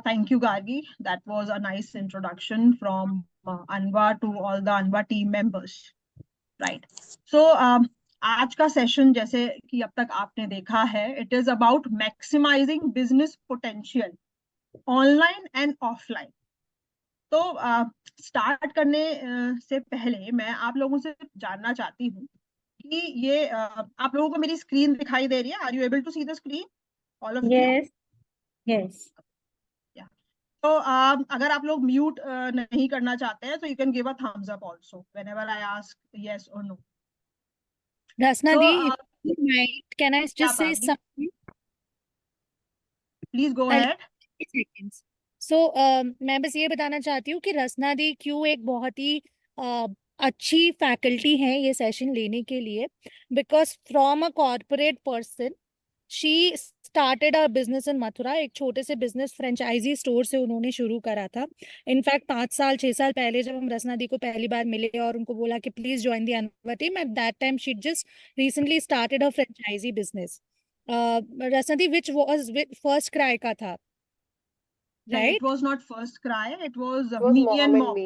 Thank you, Gargi. That was a nice introduction from Anwa to all the Anwa team members. Right. So, आज का session जैसे कि अब तक आपने देखा है, it is about maximising business potential online and offline. तो स्टार्ट करने से पहले मैं आप लोगों से जानना चाहती हूँ कि ये आप लोगों को मेरी स्क्रीन दिखाई दे रही है? Are you able to see the screen, all of you? Yes, yes. तो अगर आप लोग म्यूट नहीं करना चाहते हैं तो you can give a thumbs up also whenever I ask yes और no. Rasna So, Di, if you might, can I yeah, just say Pavni, something? please go I'll ahead. 30 seconds. So, मैं बस ये बताना चाहती हूँ कि रसना दी क्यों एक बहुत ही अच्छी फैकल्टी है ये सेशन लेने के लिए. Because from a corporate person she started a business in Mathura. एक छोटे से बिजनेस फ्रेंचाइजी स्टोर से उन्होंने शुरू करा था. इनफैक्ट 5 साल 6 साल पहले जब हम रसना दी को पहली बार मिले और उनको बोला कि प्लीज ज्वाइन दी अनवा team, at that time she just recently started a franchise business. Rasna दी विच वाज फर्स्ट क्राई का था, No, it right? was not First Cry. It was It was Me and Mom and Moms. Me.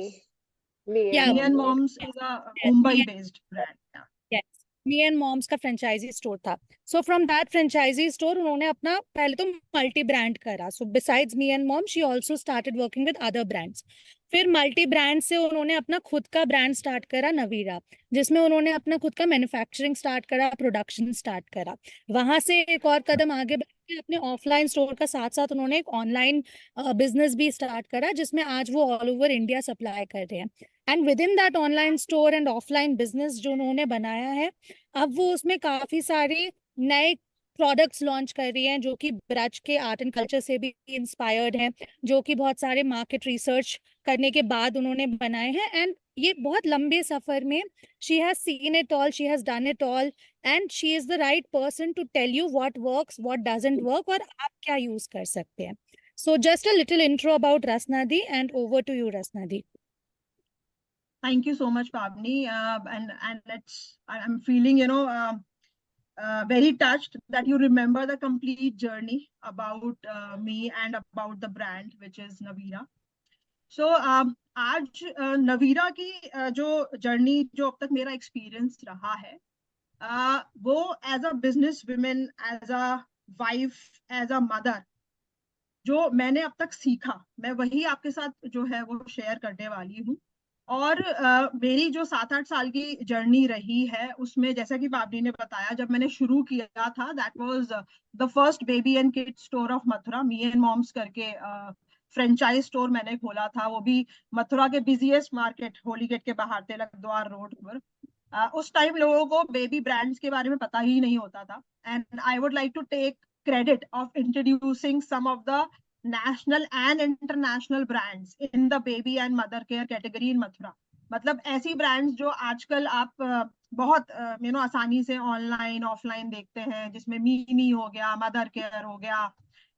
Me and Yeah, Me Mom, and right? Moms yes, is a yes, Mumbai-based brand. Yeah. yes. Me and moms का franchise store था. So from that franchise store उन्होंने अपना पहले तो multi brand करा. So besides me and mom she also started working with other brands. फिर multi brand से उन्होंने अपना खुद का ब्रांड स्टार्ट करा नवीरा, जिसमें उन्होंने अपना खुद का मैन्युफैक्चरिंग स्टार्ट करा, प्रोडक्शन स्टार्ट करा. वहां से एक और कदम आगे बढ़ के अपने ऑफलाइन स्टोर का साथ साथ उन्होंने एक ऑनलाइन बिजनेस भी स्टार्ट करा, जिसमें आज वो ऑल ओवर इंडिया सप्लाई कर रहे हैं. And with in that online store and offline business जो उन्होंने बनाया है, अब वो उसमें काफी सारे नए प्रोडक्ट्स लॉन्च कर रही हैं जो कि ब्रज के आर्ट एंड कल्चर से भी इंस्पायर्ड हैं, जो कि बहुत सारे मार्केट रिसर्च करने के बाद उन्होंने बनाए हैं. एंड ये बहुत लंबे सफर में she has seen it all, she has done it all, and she is the right person to tell you what works, what doesn't work, और आप क्या यूज कर सकते हैं. So just a little intro about Rasna दी, and over to you Rasna दी. Thank you so much, Pavni. And I'm feeling, very touched that you remember the complete journey about me and about the brand, which is Navira. So, आज नवीरा की जो journey, जो अब तक मेरा experience रहा है, वो as a business woman, as a wife, as a mother, जो मैंने अब तक सीखा, मैं वही आपके साथ जो है वो शेयर करने वाली हूँ. और मेरी जो 7-8 साल की जर्नी रही है उसमें, जैसा कि बाबरी ने बताया, जब मैंने शुरू किया था, that was the first baby and kid store of Mathura. Me and moms करके फ्रेंचाइज स्टोर मैंने खोला था, वो भी मथुरा के बिजिएस्ट मार्केट होली गेट के बाहर, तिलक द्वार रोड पर. उस टाइम लोगों को बेबी ब्रांड्स के बारे में पता ही नहीं होता था. And I would like to take credit of introducing some of the national and international brands in the baby and mother care category in Mathura. मतलब ऐसी ब्रांड्स जो आजकल आप बहुत आसानी से ऑनलाइन ऑफलाइन देखते हैं, जिसमें मीमी हो गया, मदर केयर हो गया,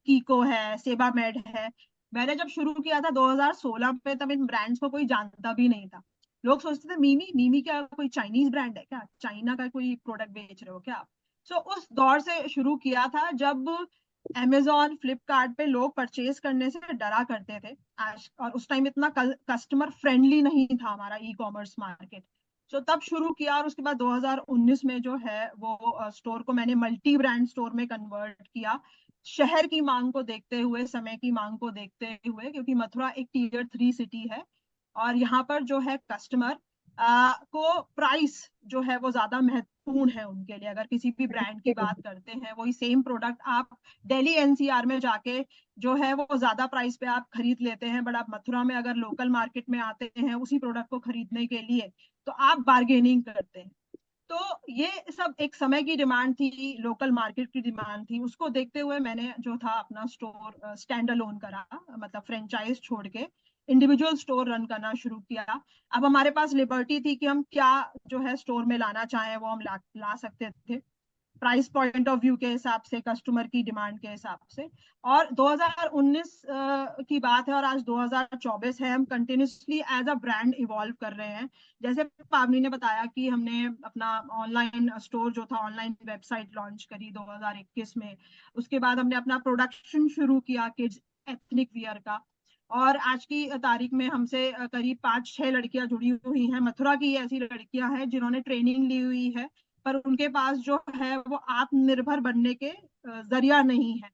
कीको है, सेबा मेड है. मैंने जब शुरू किया था 2016 में, तब इन ब्रांड्स को कोई जानता भी नहीं था. लोग सोचते थे मीमी मीमी क्या कोई चाइनीज ब्रांड है क्या, चाइना का कोई प्रोडक्ट बेच रहे हो क्या आप. सो उस दौर से शुरू किया था जब Amazon, फ्लिपकार्ट पे लोग परचेज करने से डरा करते थे. आज और उस टाइम इतना कस्टमर फ्रेंडली नहीं था हमारा ई कॉमर्स मार्केट. सो तब शुरू किया, और उसके बाद 2019 में जो है वो स्टोर को मैंने मल्टी ब्रांड स्टोर में कन्वर्ट किया, शहर की मांग को देखते हुए, समय की मांग को देखते हुए, क्योंकि मथुरा एक टीयर 3 सिटी है और यहाँ पर जो है कस्टमर को प्राइस जो है वो ज्यादा महत्वपूर्ण है उनके लिए. अगर किसी भी ब्रांड की बात करते हैं, वही सेम प्रोडक्ट आप दिल्ली एनसीआर में जाके जो है वो ज्यादा प्राइस पे आप खरीद लेते हैं, बट आप मथुरा में अगर लोकल मार्केट में आते हैं उसी प्रोडक्ट को खरीदने के लिए, तो आप बार्गेनिंग करते हैं. तो ये सब एक समय की डिमांड थी, लोकल मार्केट की डिमांड थी. उसको देखते हुए मैंने जो था अपना स्टोर स्टैंड अलोन करा, मतलब फ्रेंचाइज छोड़ के इंडिविजुअल स्टोर रन करना शुरू किया. अब हमारे पास लिबर्टी थी कि हम क्या जो है स्टोर में लाना चाहें वो हम ला सकते थे, प्राइस पॉइंट ऑफ व्यू के हिसाब से, कस्टमर की डिमांड के हिसाब से. और 2019 की बात है और आज 2024 है, हम continuously as a brand evolve कर रहे हैं. जैसे पावनी ने बताया कि हमने अपना ऑनलाइन स्टोर जो था, ऑनलाइन वेबसाइट लॉन्च करी 2021 में. उसके बाद हमने अपना प्रोडक्शन शुरू किया किड्स एथनिक वियर का। और आज की तारीख में हमसे करीब 5-6 लड़कियां जुड़ी हुई हैं। मथुरा की ऐसी लड़कियां हैं जिन्होंने ट्रेनिंग ली हुई है, पर उनके पास जो है वो आत्मनिर्भर बनने के जरिया नहीं है।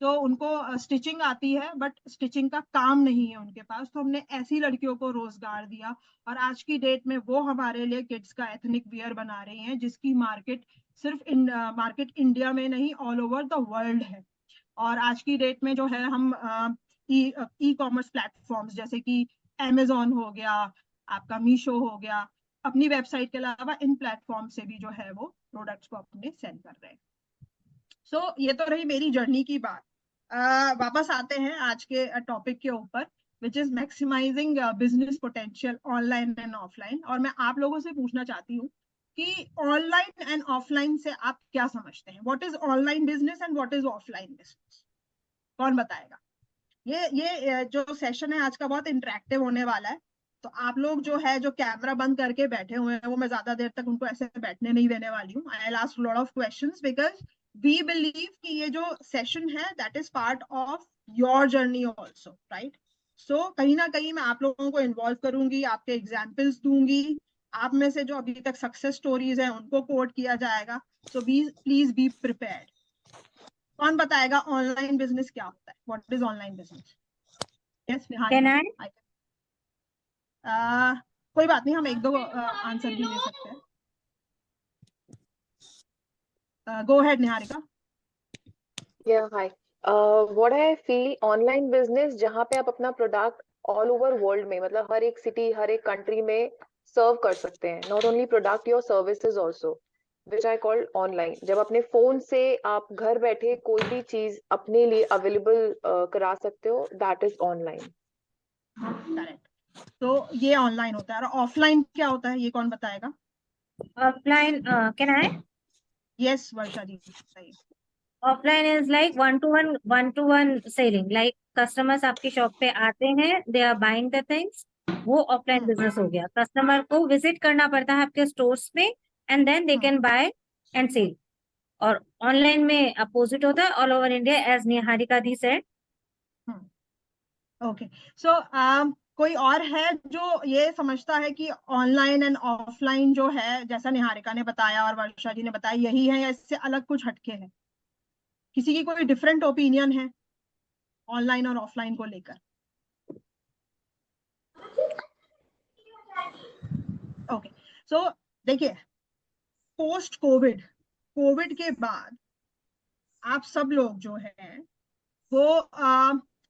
तो उनको स्टिचिंग आती है बट स्टिचिंग का काम नहीं है उनके पास, तो हमने ऐसी लड़कियों को रोजगार दिया। और आज की डेट में वो हमारे लिए किड्स का एथनिक वियर बना रही हैं, जिसकी मार्केट सिर्फ मार्केट इंडिया में नहीं, ऑल ओवर द वर्ल्ड है। और आज की डेट में जो है हम ई कॉमर्स प्लेटफॉर्म्स जैसे कि Amazon हो गया, आपका मीशो हो गया, अपनी वेबसाइट के अलावा इन प्लेटफॉर्म से भी जो है वो प्रोडक्ट्स को अपने सेल कर रहे हैं। सो ये तो रही मेरी जर्नी की बात। वापस आते हैं आज के टॉपिक के ऊपर, which is maximising business potential online and offline. और मैं आप लोगों से पूछना चाहती हूँ कि ऑनलाइन एंड ऑफलाइन से आप क्या समझते हैं? What is online business and what is offline business? कौन बताएगा? ये जो सेशन है आज का बहुत इंटरेक्टिव होने वाला है। तो आप लोग जो है, जो कैमरा बंद करके बैठे हुए हैं, वो मैं ज्यादा देर तक उनको ऐसे बैठने नहीं देने वाली हूँ। I will ask lot of questions because we believe कि ये जो सेशन है that is part of your journey also, right? So कहीं ना कहीं मैं आप लोगों को इन्वॉल्व करूंगी, आपके एग्जाम्पल्स दूंगी, आप में से जो अभी तक सक्सेस स्टोरीज हैं उनको कोट किया जाएगा। So please be prepared. कौन बताएगा ऑनलाइन बिजनेस क्या होता है? What is online business? Yes Niharika. कोई बात नहीं, हम एक दो आंसर भी ले सकते हैं। Go ahead Niharika. Yeah, hi. What I feel online business जहाँ पे आप अपना प्रोडक्ट ऑल ओवर वर्ल्ड में, मतलब हर एक सिटी, हर एक कंट्री में सर्व कर सकते हैं. Not only product, your services also, which I call online. जब अपने फोन से आप घर बैठे कोई भी चीज अपने लिए अवेलेबल करा सकते हो, दैट इज ऑनलाइन. करेक्ट। तो ये ऑनलाइन होता है। और ऑफलाइन क्या होता है, ये कौन बताएगा? Offline, can I? यस वर्षा जी, सही। Offline is like one-to-one selling. Like customers आपकी शॉप पे आते हैं, they are buying the things. वो ऑफलाइन बिजनेस हो गया. कस्टमर को विजिट करना पड़ता है आपके स्टोर्स में, and then they can buy and sell. और ऑनलाइन में अपोजिट होता है, all over India, as Niharika di said. Okay. So कोई और है जो ये समझता है कि ऑनलाइन एंड ऑफलाइन जो है, जैसा निहारिका ने बताया और वर्षा जी ने बताया, यही है या इससे अलग कुछ हटके है? किसी की कोई डिफरेंट ओपिनियन है ऑनलाइन और ऑफलाइन को लेकर? ओके। सो देखिए, पोस्ट कोविड के बाद आप सब लोग जो है वो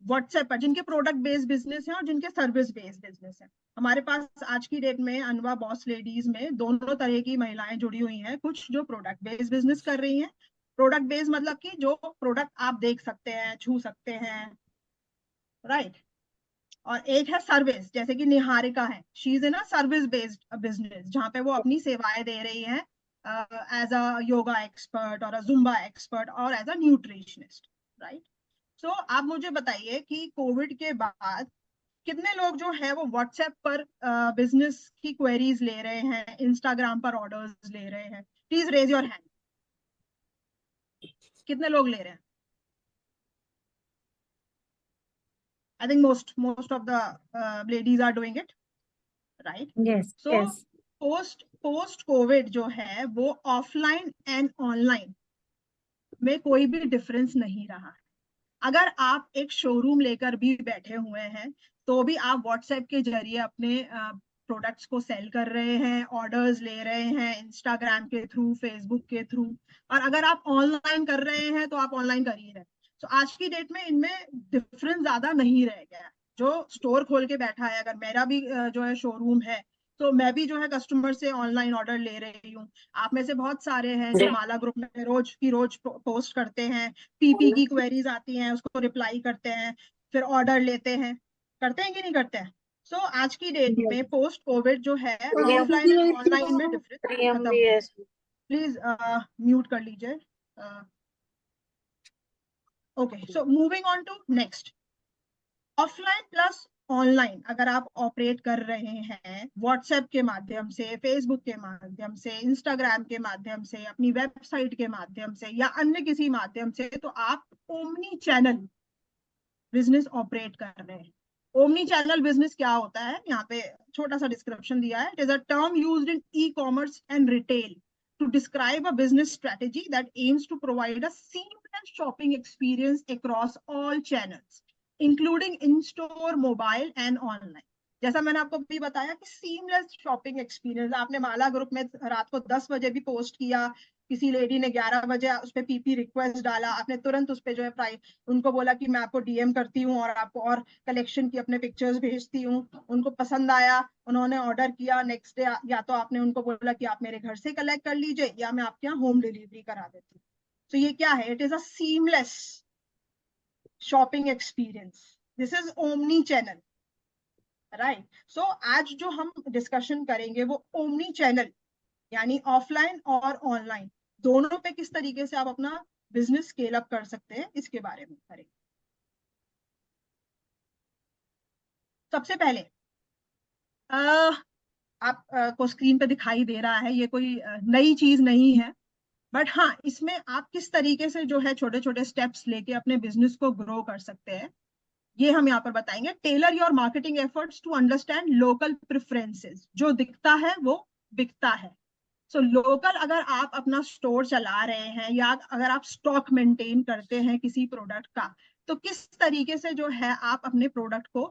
व्हाट्सएप पर, जिनके प्रोडक्ट बेस्ड बिजनेस है और जिनके सर्विस बेस्ड बिजनेस है, हमारे पास आज की डेट में अनवा बॉस लेडीज में दोनों तरह की महिलाएं जुड़ी हुई हैं। कुछ जो प्रोडक्ट बेस्ड बिजनेस कर रही हैं, प्रोडक्ट बेस्ड मतलब कि जो प्रोडक्ट आप देख सकते हैं, छू सकते हैं, राइट? और एक है सर्विस, जैसे कि निहारिका है, she is in a service based business, जहाँ पे वो अपनी सेवाएं दे रही है एज अ योगा एक्सपर्ट और अ जुम्बा एक्सपर्ट और एज अ न्यूट्रिशनिस्ट, राइट? सो आप मुझे बताइए कि कोविड के बाद कितने लोग जो है वो व्हाट्सएप पर बिजनेस की क्वेरीज ले रहे हैं, इंस्टाग्राम पर ऑर्डर्स ले रहे हैं? Please raise your hand. कितने लोग ले रहे हैं? I think most of the ladies are doing it, right? Yes, So yes. Post COVID जो है वो ऑफलाइन एंड ऑनलाइन में कोई भी डिफरेंस नहीं रहा है। अगर आप एक शोरूम लेकर भी बैठे हुए हैं तो भी आप व्हाट्सएप के जरिए अपने प्रोडक्ट्स को सेल कर रहे हैं, ऑर्डर्स ले रहे हैं, इंस्टाग्राम के थ्रू, फेसबुक के थ्रू। और अगर आप ऑनलाइन कर रहे हैं तो आप ऑनलाइन कर ही रहे हैं। तो आज की डेट में इनमें डिफरेंस ज्यादा नहीं रह गया है। जो स्टोर खोल के बैठा है, अगर मेरा भी जो है शोरूम है, तो मैं भी जो है कस्टमर से ऑनलाइन ऑर्डर ले रही हूँ। आप में से बहुत सारे हैं जो माला ग्रुप में रोज की रोज पोस्ट करते हैं, पीपी की क्वेरीज आती हैं, उसको रिप्लाई करते हैं, फिर ऑर्डर लेते हैं। करते हैं कि नहीं करते हैं? सो आज की डेट में पोस्ट कोविड जो है ऑफलाइन एंड ऑनलाइन में डिफरेंस खत्म। प्लीज म्यूट कर लीजिए। Okay, so moving on to next. Offline plus online अगर आप ऑपरेट कर रहे हैं व्हाट्सएप के माध्यम से, फेसबुक के माध्यम से, इंस्टाग्राम के माध्यम से, अपनी वेबसाइट के माध्यम से या अन्य किसी माध्यम से, तो आप ओमनी चैनल बिजनेस ऑपरेट कर रहे हैं। ओमनी चैनल बिजनेस क्या होता है, यहाँ पे छोटा सा डिस्क्रिप्शन दिया है। It is a term used in e commerce and retail to describe a business strategy that aims to provide a seamless shopping experience across all channels, including in-store, mobile and online. जैसा मैंने आपको भी बताया कि seamless shopping experience, आपने माला group में रात को 10 बजे भी पोस्ट किया, किसी लेडी ने 11 बजे उस पर पीपी रिक्वेस्ट डाला, आपने तुरंत उस पर जो है प्राइस उनको बोला कि मैं आपको डीएम करती हूँ और आपको और कलेक्शन की अपने पिक्चर्स भेजती हूँ। उनको पसंद आया, उन्होंने ऑर्डर किया, नेक्स्ट डे या तो आपने उनको बोला कि आप मेरे घर से कलेक्ट कर लीजिए या मैं आपके यहाँ होम डिलीवरी करा देती हूँ। तो ये क्या है, it is a seamless shopping experience, this is omni channel, right. So आज जो हम डिस्कशन करेंगे वो ओमनी चैनल यानी ऑफलाइन और ऑनलाइन दोनों पे किस तरीके से आप अपना बिजनेस स्केल अप कर सकते हैं, इसके बारे में करेंगे। सबसे पहले आप को स्क्रीन पे दिखाई दे रहा है, ये कोई नई चीज नहीं है, बट हाँ इसमें आप किस तरीके से जो है छोटे छोटे स्टेप्स लेके अपने बिजनेस को ग्रो कर सकते हैं, ये हम यहाँ पर बताएंगे। Tailor your marketing efforts to understand local preferences, जो दिखता है वो बिकता है। सो लोकल, अगर आप अपना स्टोर चला रहे हैं या अगर आप स्टॉक मेंटेन करते हैं किसी प्रोडक्ट का, तो किस तरीके से जो है आप अपने प्रोडक्ट को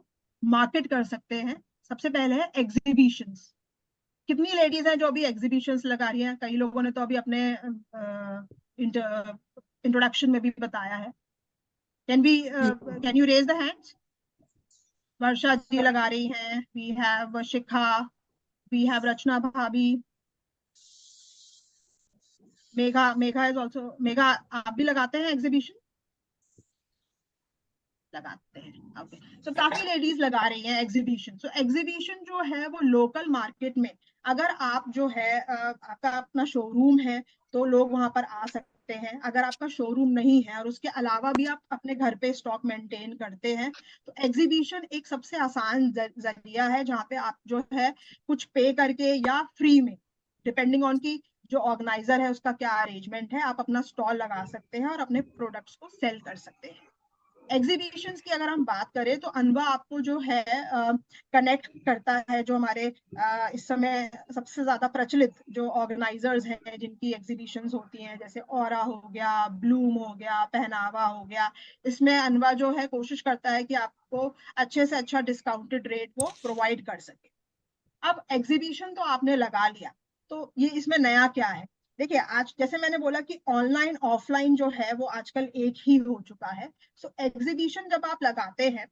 मार्केट कर सकते हैं। सबसे पहले है एग्जीबिशंस। कितनी लेडीज हैं जो अभी एग्जीबिशंस लगा रही हैं, कई लोगों ने तो अभी अपने इंट्रोडक्शन में भी बताया है। Can you raise the hands. Varsha ji लगा रही हैं, we have Shikha, we have Rachna भाभी, मेघा, मेघा इज ऑल्सो, मेघा आप भी लगाते हैं एग्जीबिशन? लगाते हैं, ओके। सो काफी लेडीज लगा रही हैं एग्जीबिशन। सो एग्जीबिशन जो है वो लोकल मार्केट में, अगर आप जो है आपका अपना शोरूम है तो लोग वहां पर आ सकते हैं। अगर आपका शोरूम नहीं है और उसके अलावा भी आप अपने घर पे स्टॉक मेंटेन करते हैं, तो एग्जीबिशन एक सबसे आसान जरिया है जहाँ पे आप जो है कुछ पे करके या फ्री में, डिपेंडिंग ऑन की जो ऑर्गेनाइजर है उसका क्या अरेंजमेंट है, आप अपना स्टॉल लगा सकते हैं और अपने प्रोडक्ट्स को सेल कर सकते हैं। एग्जीबिशंस की अगर हम बात करें तो अनवा आपको जो है कनेक्ट करता है, जो हमारे इस समय सबसे ज्यादा प्रचलित जो ऑर्गेनाइजर्स हैं जिनकी एग्जीबिशंस होती हैं, जैसे ऑरा हो गया, ब्लूम हो गया, पहनावा हो गया। इसमें अनवा जो है कोशिश करता है कि आपको अच्छे से अच्छा डिस्काउंटेड रेट वो प्रोवाइड कर सके। अब एग्जीबिशन तो आपने लगा लिया, तो ये इसमें नया क्या है। देखिए आज जैसे मैंने बोला कि ऑनलाइन ऑफलाइन जो है वो आजकल एक ही हो चुका है। सो एग्जीबिशन जब आप लगाते हैं,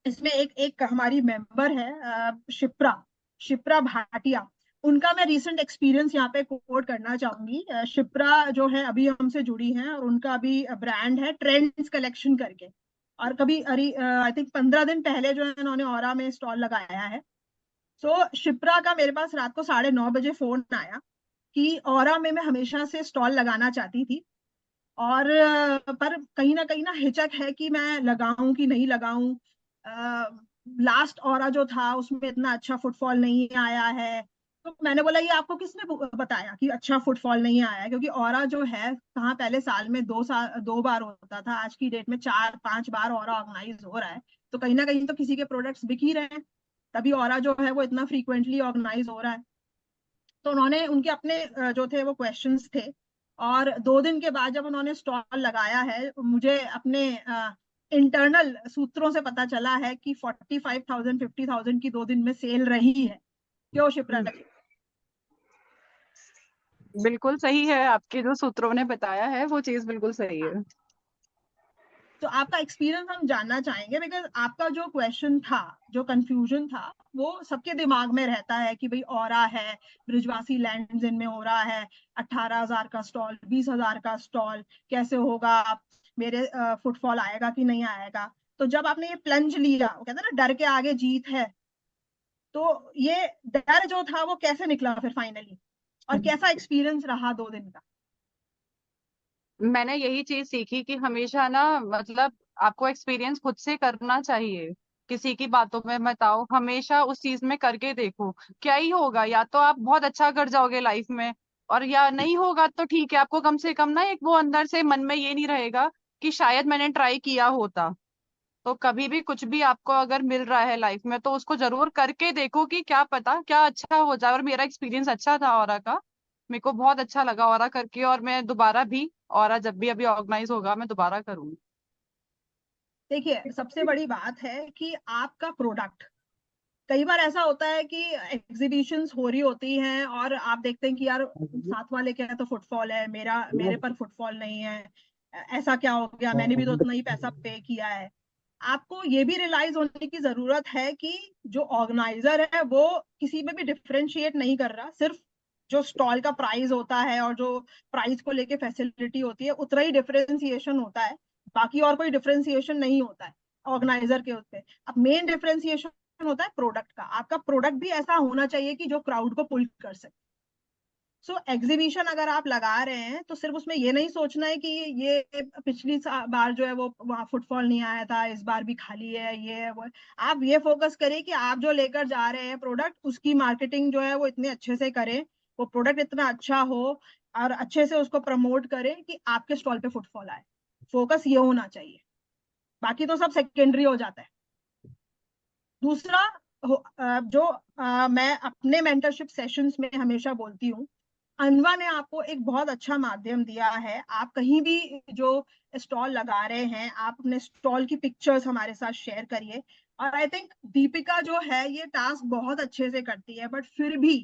इसमें एक एक हमारी मेंबर है शिप्रा, शिप्रा भाटिया, उनका मैं रीसेंट एक्सपीरियंस यहाँ पे कोट करना चाहूंगी। शिप्रा जो है अभी हमसे जुड़ी हैं और उनका अभी ब्रांड है ट्रेंड्स कलेक्शन करके, और कभी आई थिंक 15 दिन पहले जो है उन्होंने ऑरा में स्टॉल लगाया है। शिप्रा का मेरे पास रात को 9:30 बजे फोन आया कि ऑरा में मैं हमेशा से स्टॉल लगाना चाहती थी, और पर कहीं ना हिचक है कि मैं लगाऊं कि नहीं लगाऊं। लास्ट ऑरा जो था उसमें इतना अच्छा फुटफॉल नहीं आया है। तो मैंने बोला ये आपको किसने बताया कि अच्छा फुटफॉल नहीं आया है, क्योंकि ऑरा जो है कहाँ पहले साल में 2 बार होता था, आज की डेट में 4-5 बार ऑरा ऑर्गेनाइज हो रहा है। तो कहीं ना कहीं तो किसी के प्रोडक्ट्स बिक ही रहे हैं, तभी ऑरा जो है वो इतना फ्रीक्वेंटली ऑर्गेनाइज हो रहा है। तो उन्होंने उनके अपने जो थे वो क्वेश्चंस थे, और 2 दिन के बाद जब उन्होंने स्टॉल लगाया है, मुझे अपने इंटरनल सूत्रों से पता चला है कि 45,000 50,000 की 2 दिन में सेल रही है। क्यों शिप्रा जी? बिल्कुल सही है, आपके जो सूत्रों ने बताया है वो चीज बिल्कुल सही है। तो आपका एक्सपीरियंस हम जानना चाहेंगे, बिकॉज आपका जो क्वेश्चन था, जो कंफ्यूजन था, वो सबके दिमाग में रहता है कि भाई ऑरा है, ब्रिजवासी लैंड्स इनमें हो रहा है, 18,000 का स्टॉल, 20,000 का स्टॉल, कैसे होगा, मेरे फुटफॉल आएगा कि नहीं आएगा। तो जब आपने ये प्लंज लिया, वो कहते हैं ना डर के आगे जीत है, तो ये डर जो था वो कैसे निकला फिर फाइनली, और कैसा एक्सपीरियंस रहा 2 दिन का? मैंने यही चीज सीखी कि हमेशा ना मतलब आपको एक्सपीरियंस खुद से करना चाहिए, किसी की बातों में मत आओ, हमेशा उस चीज में करके देखो क्या ही होगा। या तो आप बहुत अच्छा कर जाओगे लाइफ में, और या नहीं होगा तो ठीक है, आपको कम से कम ना एक वो अंदर से मन में ये नहीं रहेगा कि शायद मैंने ट्राई किया होता। तो कभी भी कुछ भी आपको अगर मिल रहा है लाइफ में तो उसको जरूर करके देखो कि क्या पता क्या अच्छा हो जाए। और मेरा एक्सपीरियंस अच्छा था ऑरा का, मेरे को बहुत अच्छा लगा ऑरा करके, और मैं दोबारा भी ऑरा जब भी अभी ऑर्गेनाइज होगा मैं दोबारा करूंगी। देखिए, सबसे बड़ी बात है कि आपका प्रोडक्ट, कई बार ऐसा होता है कि एग्जीबिशंस हो रही होती हैं और आप देखते हैं कि यार साथ वाले के तो फुटफॉल है, मेरे पर फुटफॉल नहीं है, ऐसा क्या हो गया, मैंने भी तो उतना ही पैसा पे किया है। आपको ये भी रियलाइज होने की जरूरत है कि जो ऑर्गेनाइजर है वो किसी में भी डिफरेंशिएट नहीं कर रहा, सिर्फ जो स्टॉल का प्राइस होता है और जो प्राइस को लेके फैसिलिटी होती है उतना ही डिफरेंशिएशन होता है, बाकी और कोई डिफरेंशिएशन नहीं होता है ऑर्गेनाइजर के उससे। अब मेन डिफरेंशिएशन होता है प्रोडक्ट का, आपका प्रोडक्ट भी ऐसा होना चाहिए कि जो क्राउड को पुल कर सके। सो एग्जीबिशन अगर आप लगा रहे हैं तो सिर्फ उसमें ये नहीं सोचना है कि ये पिछली बार जो है वो वहाँ फुटफॉल नहीं आया था, इस बार भी खाली है, ये है वो है। आप ये फोकस करें कि आप जो लेकर जा रहे हैं प्रोडक्ट, उसकी मार्केटिंग जो है वो इतने अच्छे से करें, वो प्रोडक्ट इतना अच्छा हो और अच्छे से उसको प्रमोट करें कि आपके स्टॉल पे फुटफॉल आए। फोकस ये होना चाहिए, बाकी तो सब सेकेंडरी हो जाता है। दूसरा, जो मैं अपने मेंटरशिप सेशंस में हमेशा बोलती हूँ, अनवा ने आपको एक बहुत अच्छा माध्यम दिया है। आप कहीं भी जो स्टॉल लगा रहे हैं, आप अपने स्टॉल की पिक्चर्स हमारे साथ शेयर करिए। और आई थिंक दीपिका जो है ये टास्क बहुत अच्छे से करती है, बट फिर भी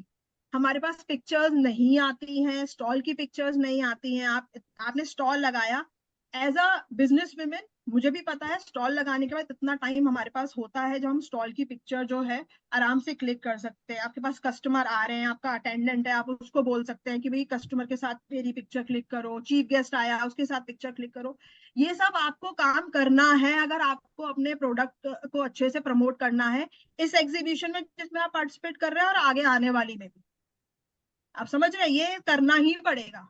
हमारे पास पिक्चर्स नहीं आती हैं, स्टॉल की पिक्चर्स नहीं आती हैं। आपने स्टॉल लगाया एज अ बिजनेस वुमेन, मुझे भी पता है स्टॉल लगाने के बाद इतना टाइम हमारे पास होता है जो हम स्टॉल की पिक्चर जो है आराम से क्लिक कर सकते हैं। आपके पास कस्टमर आ रहे हैं, आपका अटेंडेंट है, आप उसको बोल सकते हैं कि भाई कस्टमर के साथ मेरी पिक्चर क्लिक करो, चीफ गेस्ट आया उसके साथ पिक्चर क्लिक करो। ये सब आपको काम करना है अगर आपको अपने प्रोडक्ट को अच्छे से प्रमोट करना है इस एग्जीबिशन में जिसमें आप पार्टिसिपेट कर रहे हैं और आगे आने वाली में भी। आप समझ रहे हैं, ये करना ही पड़ेगा,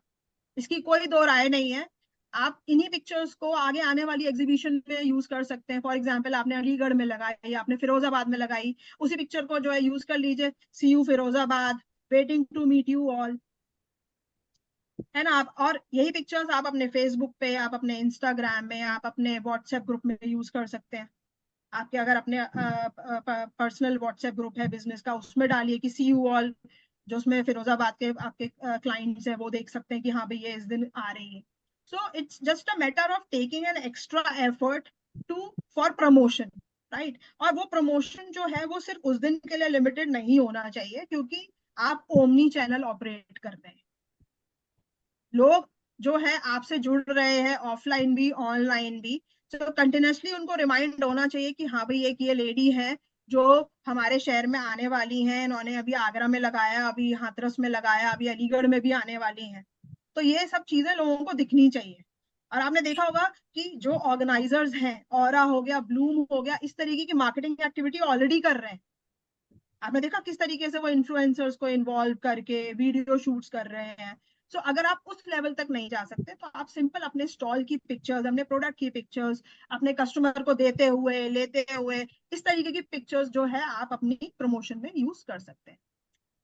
इसकी कोई दो राय नहीं है। आप इन्हीं पिक्चर्स को आगे आने वाली एग्जीबिशन में यूज कर सकते हैं। फॉर एग्जांपल आपने अलीगढ़ में लगाई, आपने फिरोजाबाद में लगाई, उसी पिक्चर को जो है यूज कर लीजिए, see you Firozabad, waiting to meet you all, है ना। आप और यही पिक्चर्स आप अपने फेसबुक पे, आप अपने इंस्टाग्राम में, आप अपने व्हाट्सएप ग्रुप में यूज कर सकते हैं। आपके अगर अपने पर्सनल व्हाट्सएप ग्रुप है बिजनेस का, उसमें डालिए कि सी यू ऑल, जो उसमें फिरोजाबाद के आपके क्लाइंट्स हैं वो देख सकते हैं कि हाँ भाई ये इस दिन आ रही है। So it's just a matter of taking an extra effort to for promotion, right. और वो प्रमोशन जो है वो सिर्फ उस दिन के लिए लिमिटेड नहीं होना चाहिए, क्योंकि आप ओमनी चैनल ऑपरेट कर रहे हैं। लोग जो है आपसे जुड़ रहे हैं ऑफलाइन भी ऑनलाइन भी, तो कंटिन्यूसली उनको रिमाइंड होना चाहिए कि हाँ भाई एक ये लेडी है जो हमारे शहर में आने वाली हैं, इन्होंने अभी आगरा में लगाया, अभी हाथरस में लगाया, अभी अलीगढ़ में भी आने वाली हैं। तो ये सब चीजें लोगों को दिखनी चाहिए। और आपने देखा होगा कि जो ऑर्गेनाइजर्स हैं, ऑरा हो गया, ब्लूम हो गया, इस तरीके की मार्केटिंग एक्टिविटी ऑलरेडी कर रहे हैं। आपने देखा किस तरीके से वो इन्फ्लुएंसर्स को इन्वॉल्व करके वीडियो शूट्स कर रहे हैं। सो अगर आप उस लेवल तक नहीं जा सकते तो आप सिंपल अपने स्टॉल की पिक्चर्स, अपने प्रोडक्ट की पिक्चर्स, अपने कस्टमर को देते हुए लेते हुए, इस तरीके की पिक्चर्स जो है आप अपनी प्रमोशन में यूज कर सकते हैं।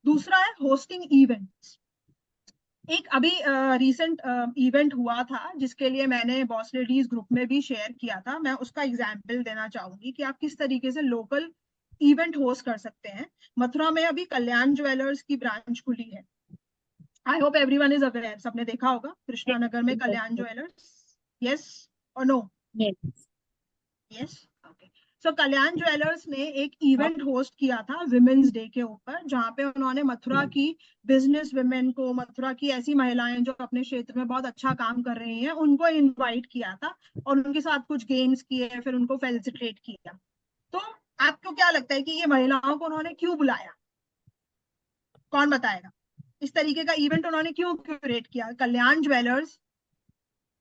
दूसरा है होस्टिंग इवेंट्स। एक अभी रीसेंट इवेंट हुआ था जिसके लिए मैंने बॉस लेडीज ग्रुप में भी शेयर किया था, मैं उसका एग्जाम्पल देना चाहूंगी कि आप किस तरीके से लोकल इवेंट होस्ट कर सकते हैं। मथुरा में अभी कल्याण ज्वेलर्स की ब्रांच खुली है, I hope everyone is aware, सबने देखा होगा कृष्णा नगर में कल्याण ज्वेलर्स। यस और no? Yes, okay. So Kalyan Jewellers ने एक इवेंट होस्ट किया था विमेन्स डे के ऊपर, जहां पे उन्होंने मथुरा की बिजनेस विमेन को, मथुरा की ऐसी महिलाएं जो अपने क्षेत्र में बहुत अच्छा काम कर रही हैं, उनको इनवाइट किया था और उनके साथ कुछ गेम्स किए, फिर उनको फेलिसिटेट किया। तो आपको क्या लगता है कि ये महिलाओं को उन्होंने क्यों बुलाया? कौन बताएगा? इस तरीके का इवेंट उन्होंने क्यों क्यूरेट किया? कल्याण ज्वेलर्स,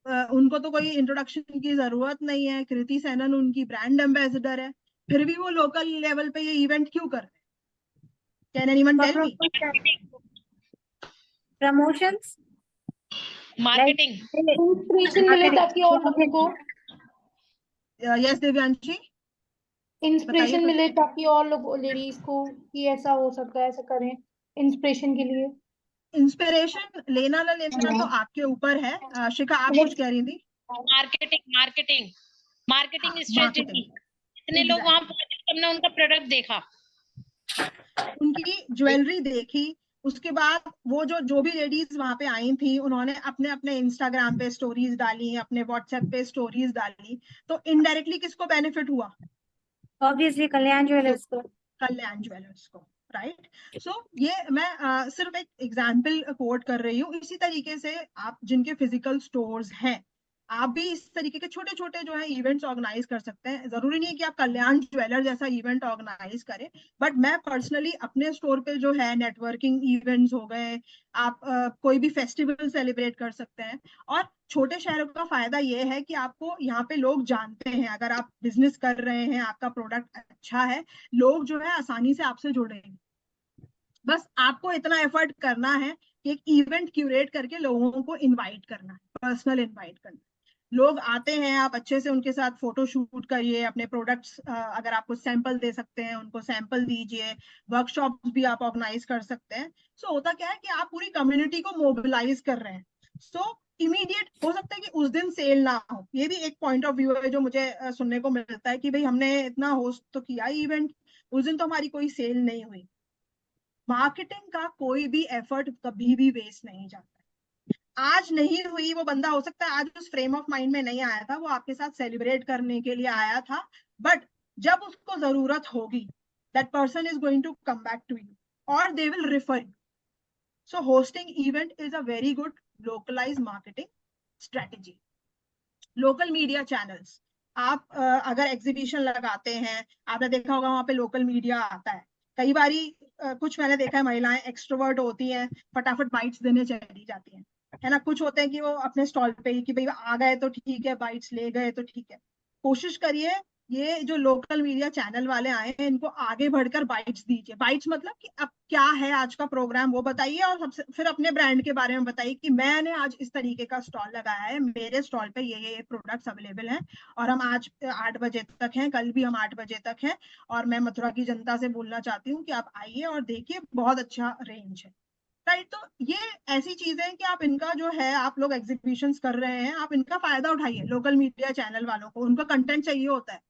उनको तो कोई इंट्रोडक्शन की जरूरत नहीं है, कृति सेनन उनकी ब्रांड एम्बेसडर है, फिर भी वो लोकल लेवल पे ये इवेंट क्यों कर रहे हैं? Can anyone tell me? Promotions, marketing, inspiration मिले ताकि और लोगों को यस दिव्यांशी, इंस्पिरेशन बताइए। मिले ताकि और लोग लेडीज को कि ऐसा हो सकता है, ऐसा करें इंस्पिरेशन के लिए। इंस्पिरेशन लेना ना लेना तो आपके ऊपर है। शिखा, आप कुछ कह रही थी? Marketing, marketing, marketing strategy, marketing, इतने लोग वहां exactly. पहुंचे, तुमने उनका प्रोडक्ट देखा, उनकी ज्वेलरी देखी, उसके बाद वो जो भी लेडीज वहां पे आई थी उन्होंने अपने अपने इंस्टाग्राम पे स्टोरीज डाली, अपने व्हाट्सएप पे स्टोरीज डाली, तो इनडायरेक्टली किसको बेनिफिट हुआ? ऑब्वियसली कल्याण ज्वेलर्स को। कल्याण ज्वेलर्स को, राइट? सो ये मैं सिर्फ एक एग्जाम्पल कोट कर रही हूँ। इसी तरीके से आप जिनके फिजिकल स्टोर्स हैं, आप भी इस तरीके के छोटे छोटे जो है इवेंट्स ऑर्गेनाइज कर सकते हैं। जरूरी नहीं है कि आप कल्याण ज्वेलर जैसा इवेंट ऑर्गेनाइज करें, बट मैं पर्सनली अपने स्टोर पे जो है नेटवर्किंग इवेंट्स हो गए, आप कोई भी फेस्टिवल सेलिब्रेट कर सकते हैं। और छोटे शहरों का फायदा ये है कि आपको यहाँ पे लोग जानते हैं, अगर आप बिजनेस कर रहे हैं, आपका प्रोडक्ट अच्छा है, लोग जो है आसानी से आपसे जुड़ेंगे। बस आपको इतना एफर्ट करना है कि एक इवेंट क्यूरेट करके लोगों को इनवाइट करना है, पर्सनल इनवाइट करना है। लोग आते हैं, आप अच्छे से उनके साथ फोटो शूट करिए, अपने प्रोडक्ट्स अगर आपको सैंपल दे सकते हैं उनको सैंपल दीजिए, वर्कशॉप्स भी आप ऑर्गेनाइज कर सकते हैं। सो होता क्या है कि आप पूरी कम्युनिटी को मोबिलाइज कर रहे हैं। सो इमीडिएट हो सकता है कि उस दिन सेल ना हो, ये भी एक पॉइंट ऑफ व्यू है जो मुझे सुनने को मिलता है कि भाई हमने इतना होस्ट तो किया इवेंट, उस दिन तो हमारी कोई सेल नहीं हुई। मार्केटिंग का कोई भी एफर्ट कभी भी वेस्ट नहीं जाता। आज नहीं हुई, वो बंदा हो सकता है आज उस फ्रेम ऑफ माइंड में नहीं आया था, वो आपके साथ सेलिब्रेट करने के लिए आया था, बट जब उसको जरूरत होगी that person is going to come back to you और they will refer you. So hosting event is a very good localize marketing strategy. Local media channels, आप अगर एग्जीबिशन लगाते हैं, आपने देखा होगा वहां पे लोकल मीडिया आता है। कई बारी कुछ मैंने देखा है महिलाएं एक्सट्रोवर्ट होती हैं, फटाफट बाइट्स देने चली जाती हैं, है ना। कुछ होते हैं कि वो अपने स्टॉल पे ही कि भाई आ गए तो ठीक है, बाइट्स ले गए तो ठीक है। कोशिश करिए ये जो लोकल मीडिया चैनल वाले आए हैं इनको आगे बढ़कर बाइट्स दीजिए। बाइट्स मतलब कि अब क्या है आज का प्रोग्राम वो बताइए, और सबसे फिर अपने ब्रांड के बारे में बताइए कि मैंने आज इस तरीके का स्टॉल लगाया है, मेरे स्टॉल पे ये प्रोडक्ट्स अवेलेबल हैं, और हम आज 8 बजे तक हैं, कल भी हम 8 बजे तक हैं, और मैं मथुरा की जनता से बोलना चाहती हूँ कि आप आइए और देखिए, बहुत अच्छा रेंज है, राइट? तो ये ऐसी चीजें हैं कि आप इनका जो है, आप लोग एग्जीबिशंस कर रहे हैं, आप इनका फायदा उठाइए। लोकल मीडिया चैनल वालों को उनका कंटेंट चाहिए होता है।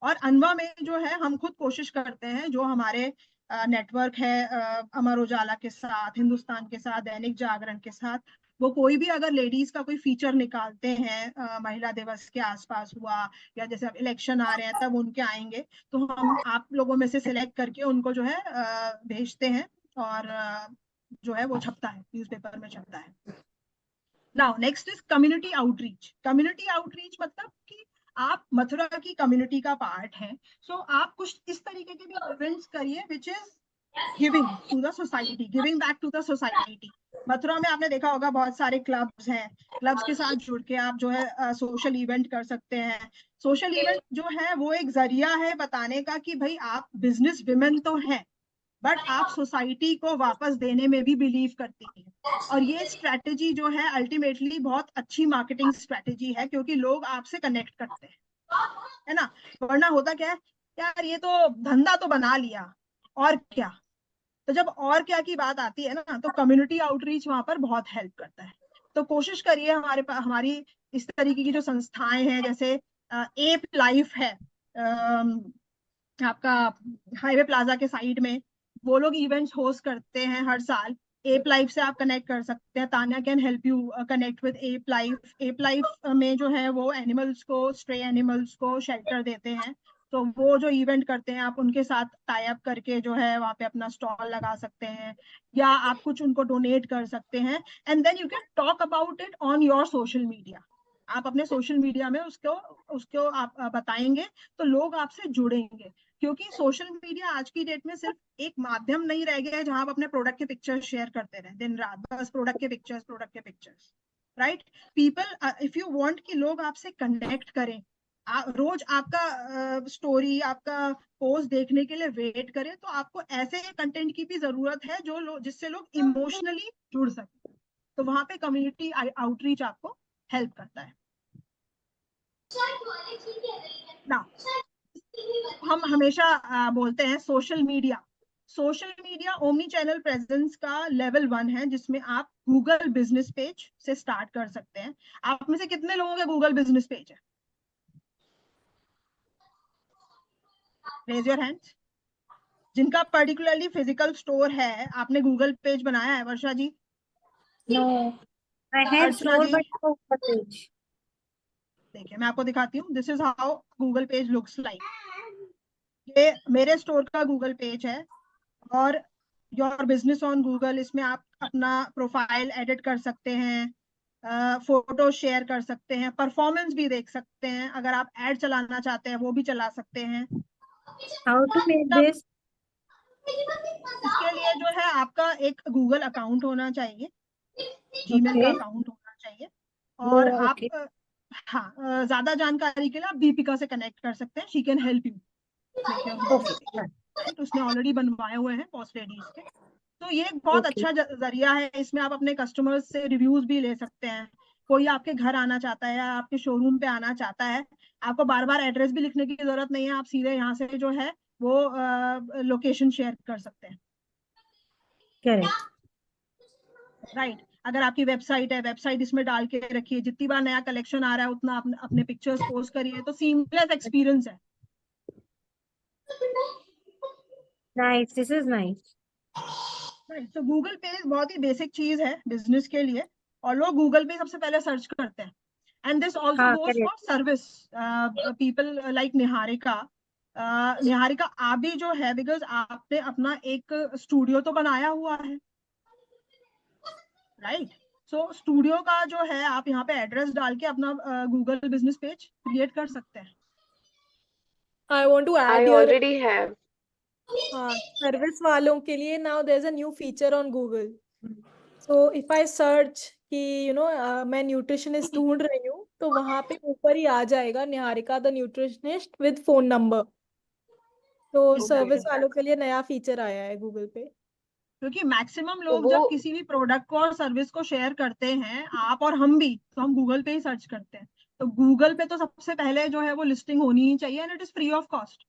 और अनवा में जो है हम खुद कोशिश करते हैं, जो हमारे नेटवर्क है अमर उजाला के साथ, हिंदुस्तान के साथ, दैनिक जागरण के साथ, वो कोई भी अगर लेडीज का कोई फीचर निकालते हैं, महिला दिवस के आसपास हुआ, या जैसे अब इलेक्शन आ रहे हैं तब उनके आएंगे, तो हम आप लोगों में से सिलेक्ट करके उनको जो है भेजते हैं, और जो है वो छपता है, न्यूज़पेपर में छपता है। Now next is community outreach. Community outreach मतलब कि आप मथुरा की कम्युनिटी का पार्ट है, सो आप कुछ इस तरीके के भी इवेंट्स करिए which is giving to the society, giving back to the society. Mathura में आपने देखा होगा बहुत सारे क्लब्स हैं, क्लब्स के साथ जुड़ के आप जो है सोशल इवेंट कर सकते हैं। सोशल इवेंट जो है वो एक जरिया है बताने का कि भाई आप बिजनेस विमेन तो हैं, बट आप सोसाइटी को वापस देने में भी बिलीव करती है। और ये स्ट्रेटेजी जो है अल्टीमेटली बहुत अच्छी मार्केटिंग स्ट्रेटेजी है, क्योंकि लोग आपसे कनेक्ट करते हैं, है ना। वरना होता क्या है, यार ये तो धंधा तो बना लिया, और क्या। तो जब और क्या की बात आती है ना, तो कम्युनिटी आउटरीच वहां पर बहुत हेल्प करता है। तो कोशिश करिए, हमारी इस तरीके की जो संस्थाएं हैं, जैसे एप लाइफ है आपका हाईवे प्लाजा के साइड में, वो लोग इवेंट्स होस्ट करते हैं हर साल। एप लाइफ से आप कनेक्ट कर सकते हैं, Tanya can help you connect with app life. App life में जो है वो एनिमल्स को, स्ट्रे एनिमल्स को शेल्टर देते हैं, तो वो जो इवेंट करते हैं आप उनके साथ टाई अप करके जो है वहाँ पे अपना स्टॉल लगा सकते हैं, या आप कुछ उनको डोनेट कर सकते हैं, and then you can talk about it on your social media. आप अपने सोशल मीडिया में उसको उसको आप बताएंगे तो लोग आपसे जुड़ेंगे, क्योंकि सोशल मीडिया आज की डेट में सिर्फ एक माध्यम नहीं रह गया है जहां आप अपने प्रोडक्ट के पिक्चर्स शेयर करते रहे दिन रात, बस प्रोडक्ट के pictures, right? People, if you want कि लोग आपसे कनेक्ट करें, रोज आपका स्टोरी, आपका पोस्ट देखने के लिए वेट करें, तो आपको ऐसे कंटेंट की भी जरूरत है जो जिससे लोग इमोशनली जुड़ सके। तो वहां पे कम्युनिटी आउटरीच आपको हेल्प करता है ना। हम हमेशा बोलते हैं social media omni channel presence का लेवल 1 है, जिसमें आप गूगल बिजनेस पेज से स्टार्ट कर सकते हैं। आप में से कितने लोगों के गूगल बिजनेस पेज है? Raise your hands. जिनका पर्टिकुलरली फिजिकल स्टोर है, आपने गूगल पेज बनाया है वर्षा जी? No, I had Archana store ji but no page. देखिए मैं आपको दिखाती हूँ, this is how Google page looks like. ये मेरे स्टोर का गूगल पेज है और योर बिजनेस ऑन गूगल, इसमें आप अपना प्रोफाइल एडिट कर सकते हैं, फोटो शेयर कर सकते हैं, परफॉर्मेंस भी देख सकते हैं, अगर आप एड चलाना चाहते हैं वो भी चला सकते हैं। How to make तब this? इसके लिए जो है आपका एक गूगल अकाउंट होना चाहिए, जीमेल का Okay. अकाउंट होना चाहिए, Oh, और आप okay. हाँ, ज्यादा जानकारी के लिए आप दीपिका से कनेक्ट कर सकते हैं, she can help you make your Google Okay. Page, right? उसने ऑलरेडी बनवाए हुए हैं पॉस्ट लेडीज के। तो ये एक बहुत Okay. अच्छा जरिया है, इसमें आप अपने कस्टमर्स से रिव्यूज भी ले सकते हैं। कोई आपके घर आना चाहता है या आपके शोरूम पे आना चाहता है, आपको बार बार एड्रेस भी लिखने की जरूरत नहीं है, आप सीधे यहाँ से जो है वो लोकेशन शेयर कर सकते हैं, Correct. राइट? अगर आपकी वेबसाइट है, वेबसाइट इसमें डाल के रखिए, जितनी बार नया कलेक्शन आ रहा है उतना अपने पिक्चर्स पोस्ट करिए, तो सीमलेस एक्सपीरियंस है। Nice. This is nice. Right, तो गूगल पे बहुत ही बेसिक चीज है बिजनेस के लिए, और लोग गूगल पे सबसे पहले सर्च करते हैं। एंड दिस ऑल्सो हाँ, goes correct. For service people like Niharika. Niharika आप भी जो है, बिकॉज आपने अपना एक स्टूडियो तो बनाया हुआ है, राइट? सो स्टूडियो का जो है आप यहाँ पे एड्रेस डाल के अपना गूगल बिजनेस पेज क्रिएट कर सकते हैं। I want to I add here, already have. हाँ, सर्विस वालों के लिए now there's a new feature on Google. So if I search कि मैं न्यूट्रिशनिस्ट ढूंढ रही हूँ, तो वहां पे ऊपर ही आ जाएगा Niharika the nutritionist with phone number. तो सर्विस वालों के लिए नया फीचर आया है गूगल पे। क्योंकि मैक्सिमम तो लोग जब किसी भी प्रोडक्ट को और सर्विस को शेयर करते हैं, आप और हम भी, तो हम गूगल पे ही सर्च करते हैं। तो गूगल पे तो सबसे पहले जो है वो लिस्टिंग होनी ही चाहिए, and it is free of cost.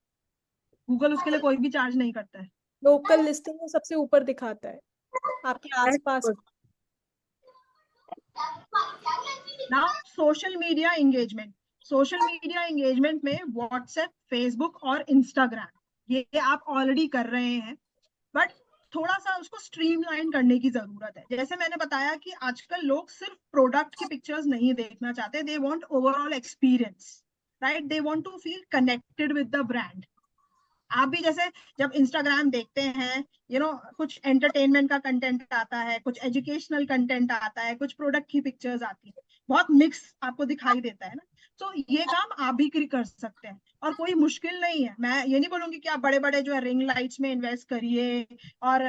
Google उसके लिए कोई भी चार्ज नहीं करता है। लोकल लिस्टिंग में सबसे ऊपर दिखाता है आपके That's आसपास। good. Now social media engagement, social media engagement में व्हाट्सएप, फेसबुक और इंस्टाग्राम, ये आप ऑलरेडी कर रहे हैं, बट थोड़ा सा उसको स्ट्रीमलाइन करने की जरूरत है। जैसे मैंने बताया कि आजकल लोग सिर्फ प्रोडक्ट की पिक्चर्स नहीं देखना चाहते, they want overall experience, right? They want to feel connected with the brand. आप भी जैसे जब इंस्टाग्राम देखते हैं, कुछ एंटरटेनमेंट का कंटेंट आता है, कुछ एजुकेशनल कंटेंट आता है, कुछ प्रोडक्ट की पिक्चर्स आती है, बहुत मिक्स आपको दिखाई देता है ना। तो ये काम आप भी कर सकते हैं, और कोई मुश्किल नहीं है। मैं ये नहीं बोलूंगी कि आप बड़े बड़े जो है रिंग लाइट्स में इन्वेस्ट करिए और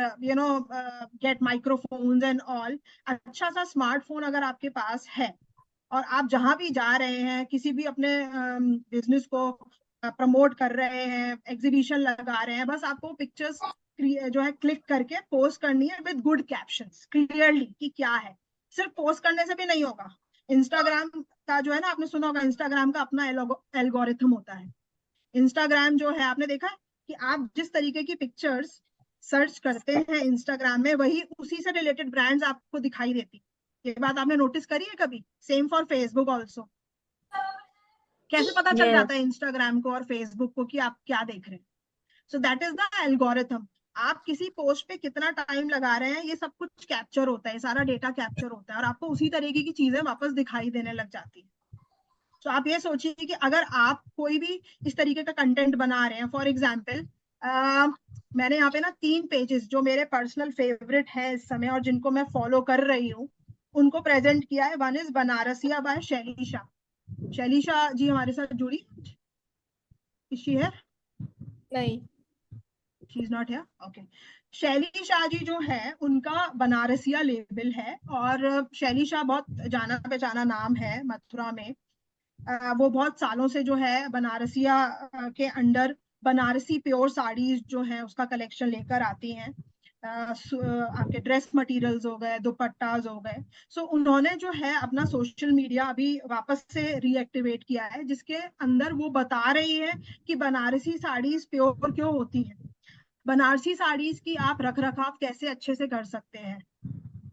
गेट माइक्रोफोन्स एंड ऑल। अच्छा सा स्मार्टफोन अगर आपके पास है और आप जहां भी जा रहे हैं, किसी भी अपने बिजनेस को प्रमोट कर रहे हैं, एग्जीबिशन लगा रहे हैं, बस आपको पिक्चर्स जो है क्लिक करके पोस्ट करनी है विद गुड कैप्शंस, क्लियरली कि क्या है। सिर्फ पोस्ट करने से भी नहीं होगा। इंस्टाग्राम का जो है ना, आपने सुना होगा, इंस्टाग्राम का अपना एल्गोरिथम होता है। इंस्टाग्राम जो है, आपने देखा कि आप जिस तरीके की पिक्चर्स सर्च करते हैं इंस्टाग्राम में, वही उसी से रिलेटेड ब्रांड्स आपको दिखाई देती। ये बात आपने नोटिस करी है कभी? Same for Facebook also. कैसे पता चल Yes. जाता है इंस्टाग्राम को और फेसबुक को कि आप क्या देख रहे हैं? So that is the algorithm. आप किसी पोस्ट पे कितना टाइम लगा रहे हैं, ये सब कुछ कैप्चर होता है, सारा डेटा कैप्चर होता है, और आपको उसी तरीके की चीजें वापस दिखाई देने लग जाती है। तो आप ये सोचिए कि अगर आप कोई भी इस तरीके का कंटेंट बना रहे हैं, फॉर एग्जाम्पल मैंने यहाँ पे ना 3 पेजेस जो मेरे पर्सनल फेवरेट है इस समय और जिनको मैं फॉलो कर रही हूँ, उनको प्रेजेंट किया है। One is Banarasiya by Shailisha. Shailisha ji हमारे साथ जुड़ी, इज शी हियर? नहीं। She is not here, okay. Shaili Shah जी जो है, उनका बनारसिया लेबल है, और शैली शाह बहुत जाना पहचाना नाम है मथुरा में। वो बहुत सालों से जो है बनारसिया के अंडर बनारसी प्योर साड़ीज जो है उसका कलेक्शन लेकर आती हैं। आपके ड्रेस मटेरियल्स हो गए, दुपट्टाज हो गए। सो उन्होंने जो है अपना सोशल मीडिया अभी वापस से रीएक्टिवेट किया है, जिसके अंदर वो बता रही है कि बनारसी साड़ीज प्योर क्यों होती है, बनारसी साड़ीज की आप रख रखाव कैसे अच्छे से कर सकते हैं,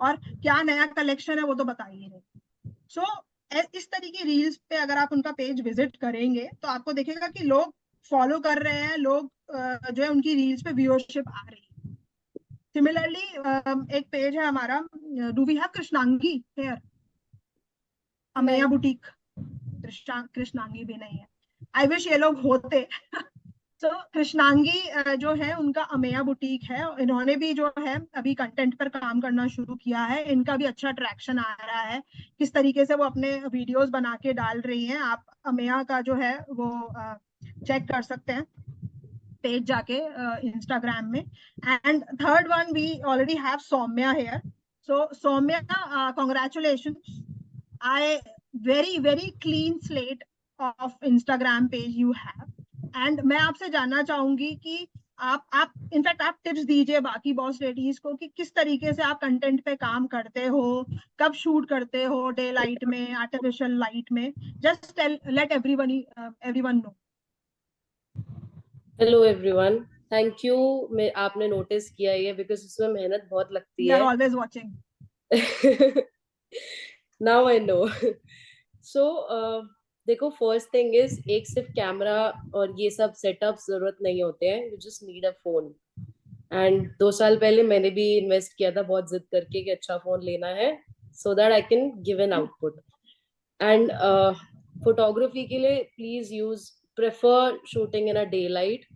और क्या नया कलेक्शन है वो तो बताइए। सो इस तरह की रील्स पे अगर आप उनका पेज विजिट करेंगे तो आपको देखेगा कि लोग फॉलो कर रहे हैं लोग, जो है उनकी रील्स पे व्यूअरशिप आ रही है। सिमिलरली एक पेज है हमारा, do we have Krishnangi here, Ameya नहीं। बुटीक, कृष्णांगी भी नहीं है। आई विश ये लोग होते। तो कृष्णांगी जो है उनका अमेया बुटीक है, इन्होंने भी जो है अभी कंटेंट पर काम करना शुरू किया है, इनका भी अच्छा ट्रैक्शन आ रहा है, किस तरीके से वो अपने वीडियोस बना के डाल रही हैं। आप अमेया का जो है वो चेक कर सकते हैं पेज जाके इंस्टाग्राम में। And third one we already have Saumya here. So Saumya, congratulations, I very clean slate of Instagram page you have। And मैं आपसे जानना चाहूंगी कि आप इनफैक्ट आप टिप्स दीजिए बाकी बॉस लेडीज को कि किस तरीके से आप कंटेंट पे काम करते हो, कब शूट करते हो, डे लाइट में, आर्टिफिशियल लाइट में, just let everyone know. Hello everyone, thank you. मैं आपने नोटिस किया ये, बिकॉज इसमें मेहनत बहुत लगती वी आर है। Always watching. Now I know. So देखो, फर्स्ट थिंग इज, एक सिर्फ कैमरा और ये सब सेटअप जरूरत नहीं होते हैं, you just need a phone. And 2 साल पहले मैंने भी इन्वेस्ट किया था बहुत जिद करके कि अच्छा फोन लेना है, so that I can give an output. And photography के लिए please prefer shooting in a day light.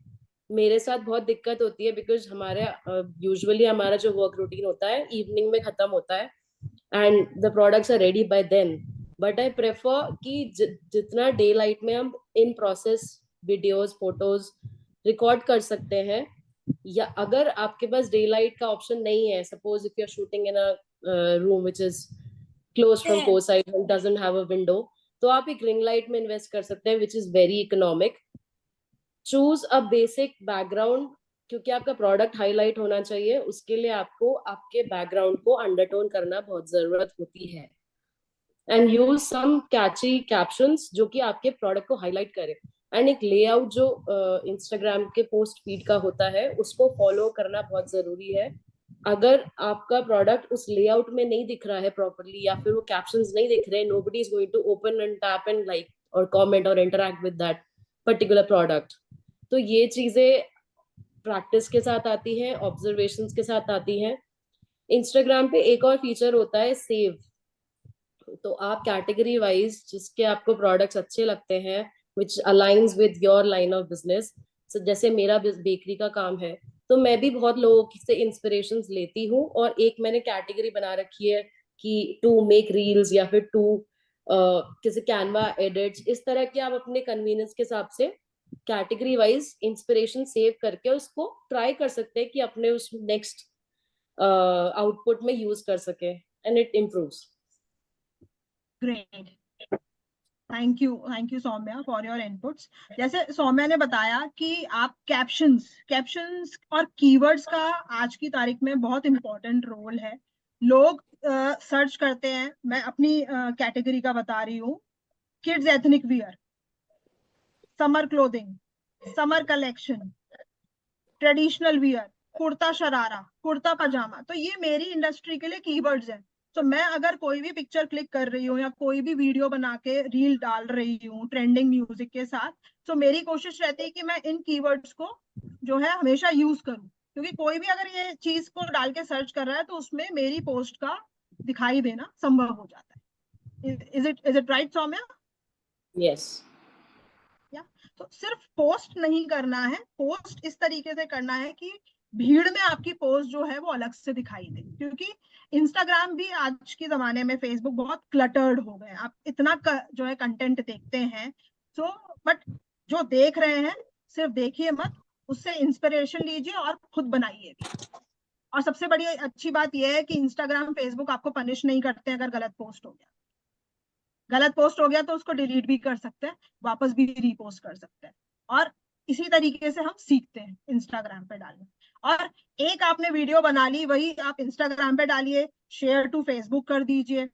मेरे साथ बहुत दिक्कत होती है बिकॉज हमारे यूजुअली हमारा जो वर्क रूटीन होता है इवनिंग में खत्म होता है and the products are ready by then. But I prefer कि जितना डे लाइट में हम इन प्रोसेस वीडियोस फोटोज रिकॉर्ड कर सकते हैं, या अगर आपके पास डे लाइट का ऑप्शन नहीं है, suppose if you are shooting in a room which is close from four side and doesn't have a window, तो आप एक रिंग लाइट में इन्वेस्ट कर सकते हैं which is very economic. Choose a basic background, क्योंकि आपका प्रोडक्ट हाईलाइट होना चाहिए, उसके लिए आपको आपके बैकग्राउंड को अंडरटोन करना बहुत जरूरत होती है। And use some catchy captions जो कि आपके प्रोडक्ट को हाईलाइट करे। एंड एक लेआउट जो इंस्टाग्राम के पोस्ट फीड का होता है उसको फॉलो करना बहुत जरूरी है। अगर आपका प्रोडक्ट उस लेआउट में नहीं दिख रहा है प्रॉपरली, या फिर वो कैप्शंस नहीं दिख रहे, nobody is going to open and tap and like और कमेंट और interact with that particular product. तो ये चीजें प्रैक्टिस के साथ आती हैं, ऑब्जर्वेशंस के साथ आती हैं। इंस्टाग्राम पे एक और फीचर होता है सेव। तो आप कैटेगरी वाइज जिसके आपको प्रोडक्ट्स अच्छे लगते हैं which aligns with your line of business, जैसे मेरा बेकरी का काम है, तो मैं भी बहुत लोगों से इंस्पिरेशंस लेती हूँ और एक मैंने कैटेगरी बना रखी है कि टू मेक रील्स या फिर टू किसी कैनवा एडिट्स, इस तरह के आप अपने कन्वीनियंस के हिसाब से कैटेगरी वाइज इंस्पिरेशन सेव करके उसको ट्राई कर सकते हैं कि अपने उस नेक्स्ट आउटपुट में यूज कर सके and it improves. Great, thank you Saumya for your inputs. जैसे सौम्या ने बताया कि आप कैप्शंस और कीवर्ड्स का आज की तारीख में बहुत इंपॉर्टेंट रोल है। लोग सर्च करते हैं, मैं अपनी कैटेगरी का बता रही हूँ, kids ethnic wear, summer clothing, summer collection, traditional wear, kurta sharara, kurta pyjama, तो ये मेरी इंडस्ट्री के लिए कीवर्ड्स हैं। तो मैं अगर कोई भी पिक्चर क्लिक कर रही हूँ या कोई भी वीडियो बना के रील डाल रही हूँ ट्रेंडिंग म्यूजिक के साथ, तो मेरी कोशिश रहती है कि मैं इन कीवर्ड्स को जो है हमेशा यूज करूँ, क्योंकि कोई भी अगर ये चीज को डाल के सर्च कर रहा है तो उसमें मेरी पोस्ट का दिखाई देना संभव हो जाता है। Is it right Saumya? Yes. तो सिर्फ पोस्ट नहीं करना है, पोस्ट इस तरीके से करना है कि भीड़ में आपकी पोस्ट जो है वो अलग से दिखाई दे, क्योंकि इंस्टाग्राम भी आज के जमाने में, फेसबुक बहुत क्लटर्ड हो गए, आप इतना जो है कंटेंट देखते हैं। सो बट जो देख रहे हैं सिर्फ देखिए मत, उससे इंस्पिरेशन लीजिए और खुद बनाइए भी। और सबसे बड़ी अच्छी बात यह है कि इंस्टाग्राम फेसबुक आपको पनिश नहीं करते अगर गलत पोस्ट हो गया। गलत पोस्ट हो गया तो उसको डिलीट भी कर सकते हैं, वापस भी रीपोस्ट कर सकते हैं, और इसी तरीके से हम सीखते हैं इंस्टाग्राम पे डालना। और एक आपने वीडियो बना ली, वही आप इंस्टाग्राम पे डालिए, शेयर टू फेसबुक कर दीजिए,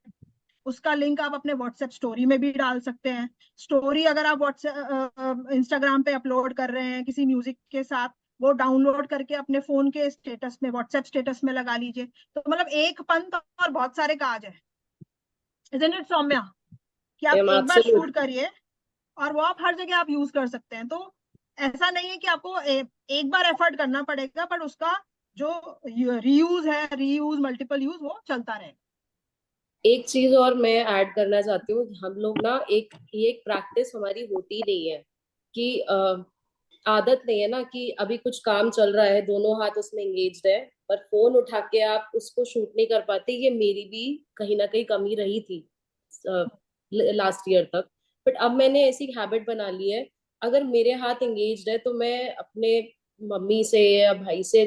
उसका लिंक आप अपने व्हाट्सएप स्टोरी में भी डाल सकते हैं। स्टोरी अगर आप व्हाट्सएप इंस्टाग्राम पे अपलोड कर रहे हैं किसी म्यूजिक के साथ, वो डाउनलोड करके अपने फोन के स्टेटस में, व्हाट्सएप स्टेटस में लगा लीजिए। तो मतलब एक पंथ और बहुत सारे काज है, इजंट इट सौम्या? कि आप एक बार शूट करिए और वो आप हर जगह आप यूज कर सकते हैं। तो ऐसा नहीं है कि आपको एक बार एफर्ट करना पड़ेगा, बट उसका जो रीयूज है, रीयूज मल्टीपल यूज, वो चलता रहेगा। एक चीज और मैं ऐड करना चाहती हूँ, हम लोग ना ये एक प्रैक्टिस हमारी होती नहीं है कि आदत नहीं है ना कि अभी कुछ काम चल रहा है, दोनों हाथ उसमें एंगेज्ड है, पर फोन उठा के आप उसको शूट नहीं कर पाते। ये मेरी भी कहीं ना कहीं कमी रही थी लास्ट ईयर तक, बट अब मैंने ऐसी हैबिट बना ली है, अगर मेरे हाथ एंगेज्ड है तो मैं अपने मम्मी से या भाई से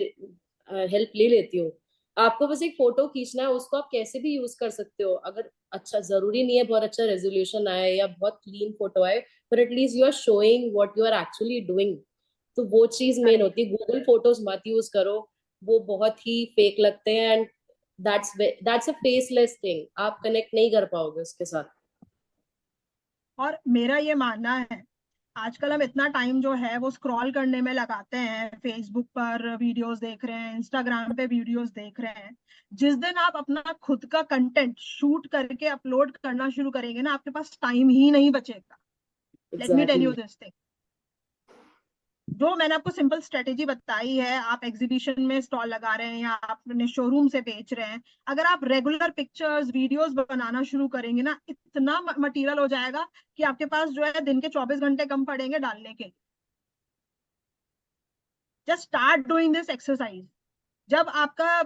हेल्प ले लेती हूँ। आपको बस एक फोटो खींचना है, उसको आप कैसे भी यूज कर सकते हो। अगर अच्छा, जरूरी नहीं है बहुत अच्छा रेजोल्यूशन आए या बहुत क्लीन फोटो आए, पर at least you are showing what you are actually doing. तो वो चीज मेन करेक्ट। होती है। गूगल फोटोज मत यूज करो, वो बहुत ही फेक लगते हैं, and that's a faceless thing, आप कनेक्ट नहीं कर पाओगे उसके साथ। और मेरा ये मानना है, आजकल हम इतना टाइम जो है वो स्क्रॉल करने में लगाते हैं, फेसबुक पर वीडियोस देख रहे हैं, इंस्टाग्राम पे वीडियोस देख रहे हैं। जिस दिन आप अपना खुद का कंटेंट शूट करके अपलोड करना शुरू करेंगे ना, आपके पास टाइम ही नहीं बचेगा। Let me tell you exactly. This thing, जो मैंने आपको सिंपल स्ट्रेटेजी बताई है, आप एग्जीबिशन में स्टॉल लगा रहे हैं या आप अपने शोरूम से बेच रहे हैं, अगर आप रेगुलर पिक्चर्स वीडियोस बनाना शुरू करेंगे ना, इतना मटेरियल हो जाएगा कि आपके पास जो है दिन के 24 घंटे कम पड़ेंगे डालने के। Just start doing this exercise. जब आपका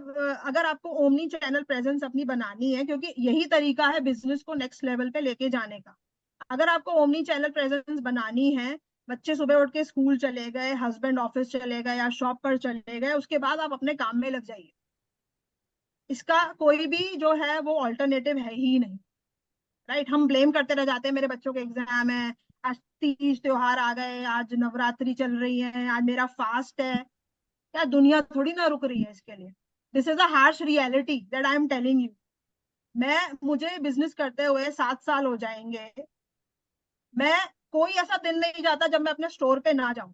अगर आपको ओमनी चैनल प्रेजेंस अपनी बनानी है, क्योंकि यही तरीका है बिजनेस को नेक्स्ट लेवल पे लेके जाने का। अगर आपको ओमनी चैनल प्रेजेंस बनानी है, बच्चे सुबह उठ के स्कूल चले गए, हस्बैंड ऑफिस चले गए या शॉप पर चले गए, उसके बाद आप अपने काम में लग जाइए। इसका कोई भी जो है वो ऑल्टरनेटिव है ही नहीं। राइट? हम ब्लेम करते रह जाते हैं, मेरे बच्चों के एग्जाम है, आज तीज त्योहार आ गए, आज नवरात्रि चल रही है, आज मेरा फास्ट है। क्या दुनिया थोड़ी ना रुक रही है इसके लिए? This is a harsh reality that I am telling you. मुझे बिजनेस करते हुए 7 साल हो जाएंगे, मैं कोई ऐसा दिन नहीं जाता जब मैं अपने स्टोर पे ना जाऊं।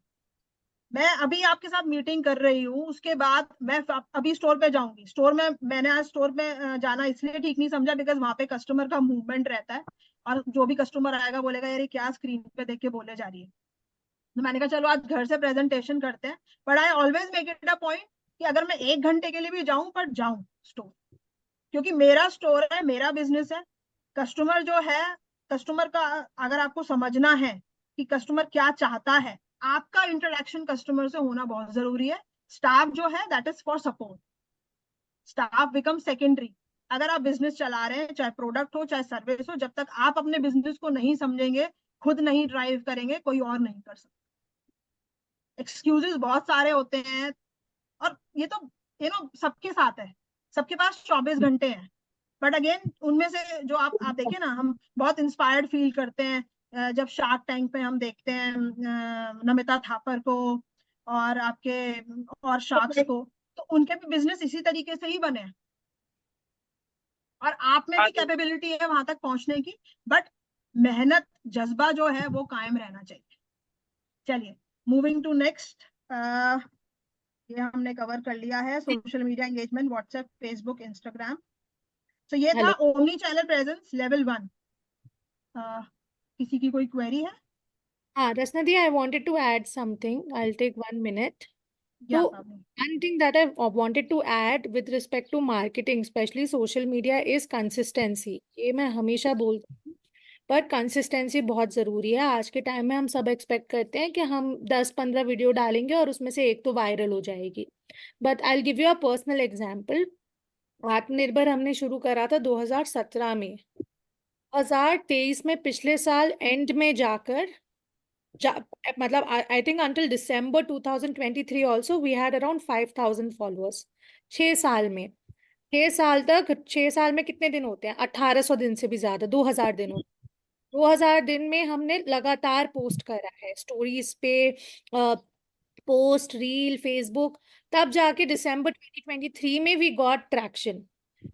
मैं अभी आपके साथ मीटिंग कर रही हूँ, उसके बाद मैं अभी स्टोर पे जाऊंगी। स्टोर में मैंने आज स्टोर में जाना इसलिए ठीक नहीं समझा, बिकॉज वहां पे कस्टमर का मूवमेंट रहता है, और जो भी कस्टमर आएगा बोलेगा यार ये क्या स्क्रीन पे देख के बोले जा रही है। तो मैंने कहा चलो आज घर से प्रेजेंटेशन करते हैं। But I always make it a point कि अगर मैं 1 घंटे के लिए भी जाऊं, पर जाऊं स्टोर, क्योंकि मेरा स्टोर है, मेरा बिजनेस है। कस्टमर जो है, कस्टमर का अगर आपको समझना है कि कस्टमर क्या चाहता है, आपका इंटरेक्शन कस्टमर से होना बहुत जरूरी है। स्टाफ जो है that is for support, staff become secondary. अगर आप बिजनेस चला रहे हैं, चाहे प्रोडक्ट हो चाहे सर्विस हो, जब तक आप अपने बिजनेस को नहीं समझेंगे, खुद नहीं ड्राइव करेंगे, कोई और नहीं कर सकता। एक्सक्यूजेस बहुत सारे होते हैं, और ये तो सबके साथ है, सबके पास 24 घंटे हैं। बट अगेन उनमें से जो आप देखिए ना, हम बहुत इंस्पायर्ड फील करते हैं जब शार्क टैंक पे हम देखते हैं नमिता थापर को और आपके और शार्क्स को, तो उनके भी बिजनेस इसी तरीके से ही बने हैं, और आप में भी कैपेबिलिटी है वहां तक पहुंचने की। बट मेहनत, जज्बा जो है वो कायम रहना चाहिए। चलिए, मूविंग टू नेक्स्ट। ये हमने कवर कर लिया है, social media engagement, WhatsApp, Facebook, Instagram. तो ये था hello. Omni channel presence level 1। किसी की कोई क्वेरी है? रचना दी, I wanted to add something. I'll take 1 minute. या So, आपने? one thing that I wanted to add with respect to marketing, especially social media, is consistency. ये मैं हमेशा बोलती हूँ, पर कंसिस्टेंसी बहुत ज़रूरी है। आज के टाइम में हम सब एक्सपेक्ट करते हैं कि हम 10-15 वीडियो डालेंगे और उसमें से एक तो वायरल हो जाएगी। But I will give you a personal example. आत्मनिर्भर हमने शुरू करा था 2017 में। 2023 में, पिछले साल एंड में जाकर मतलब I think until December 2023 also we had around 5,000 followers। 6 साल में, 6 साल तक, 6 साल में कितने दिन होते हैं? 1800 दिन से भी ज्यादा, 2000 दिन होते हैं। 2000 दिन में हमने लगातार पोस्ट करा है, स्टोरीज पे पोस्ट, रील, फेसबुक, तब जाके दिसंबर 2023 में we got traction,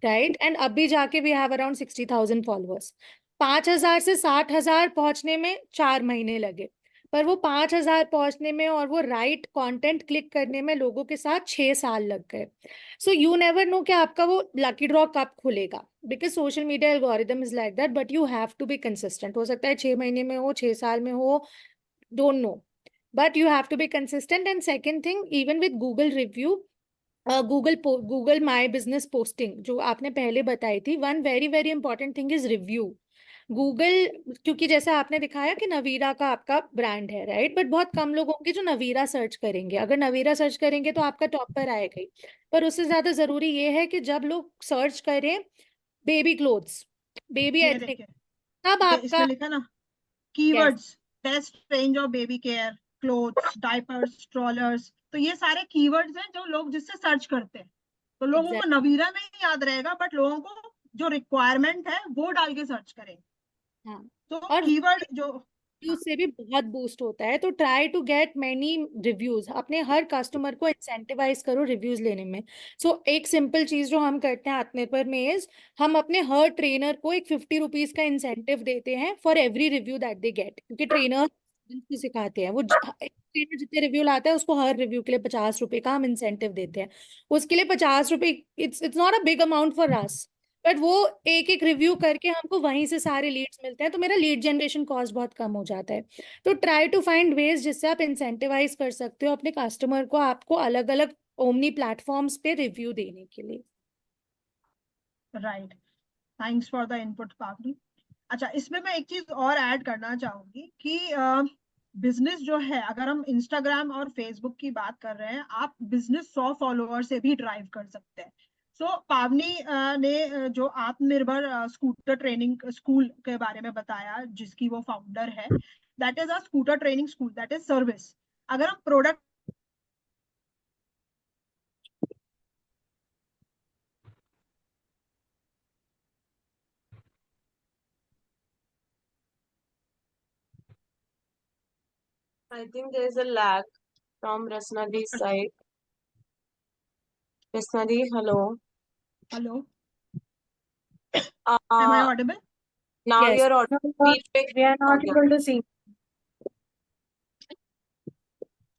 right? And अभी जाके वी हैव अराउंड 60,000 फॉलोअर्स। 5,000 से 60,000 पहुंचने में 4 महीने लगे, पर वो 5,000 पहुंचने में और वो राइट कंटेंट क्लिक करने में लोगों के साथ 6 साल लग गए। सो यू नेवर नो कि आपका वो लकी ड्रॉ कब खुलेगा, because social media algorithm is like that, but you have to be consistent. हो सकता है 6 महीने में हो, 6 साल में हो, don't know. but you have to be consistent. And second thing, even with Google review, Google My Business posting जो आपने पहले बताई थी, one very very important thing is review. Google, क्योंकि जैसा आपने दिखाया कि नवीरा का आपका ब्रांड है, राइट, बट बहुत कम लोग होंगे जो नवीरा सर्च करेंगे. अगर नवीरा सर्च करेंगे तो आपका टॉप पर आएगा ही, पर उससे ज्यादा जरूरी ये है कि जब लोग सर्च करें बेबी क्लोथ्स, बेबी ये एथनिक, देखिए, तब ये आपका इसमें लिखा ना, keywords, best range of baby care, clothes, diapers, strollers. तो ये सारे कीवर्ड्स हैं जो लोग जिससे सर्च करते हैं. तो लोगों को नवीरा नहीं याद रहेगा, बट लोगों को जो रिक्वायरमेंट है वो डाल के सर्च करेंगे. हाँ, तो और कीवर्ड जो रिव्यूज से भी बहुत बूस्ट होता है. तो try to get many reviews, अपने हर कस्टमर को इंसेंटिवाइज करो रिव्यूज लेने में. सो एक सिंपल चीज जो हम करते हैं आत्मनिर्भर में इज, हम अपने हर ट्रेनर को एक 50 रुपीज का इंसेंटिव देते हैं for every review that they get, क्योंकि ट्रेनर को सिखाते हैं, वो एक ट्रेनर जितने रिव्यू लाता है उसको हर रिव्यू के लिए 50 रुपए का हम इंसेंटिव देते हैं. उसके लिए 50 रुपए, it's not a big amount for us, but वो एक एक रिव्यू करके हमको वहीं से सारे लीड्स मिलते हैं, तो मेरा लीड जनरेशन कॉस्ट बहुत कम हो जाता है. तो ट्राई टू फाइंड वेज जिससे आप इंसेंटिवाइज कर सकते हो अपने कस्टमर को, आपको अलग अलग ओमनी प्लेटफॉर्म्स पे रिव्यू देने के लिए. Right, thanks for the input पावनी. अच्छा, इसमें मैं एक चीज और ऐड करना चाहूंगी कि बिजनेस जो है, अगर हम इंस्टाग्राम और फेसबुक की बात कर रहे हैं, आप बिजनेस 100 फॉलोअर से भी ड्राइव कर सकते हैं. सो पावनी ने जो आत्मनिर्भर स्कूटर ट्रेनिंग स्कूल के बारे में बताया, जिसकी वो फाउंडर है, that is a scooter training school, that is service. अगर हम product I think there is a lag from Rasnadi's side. Rasnadi, hello. Hello. Am I audible? Now Yes. you're audible. We are not able to see.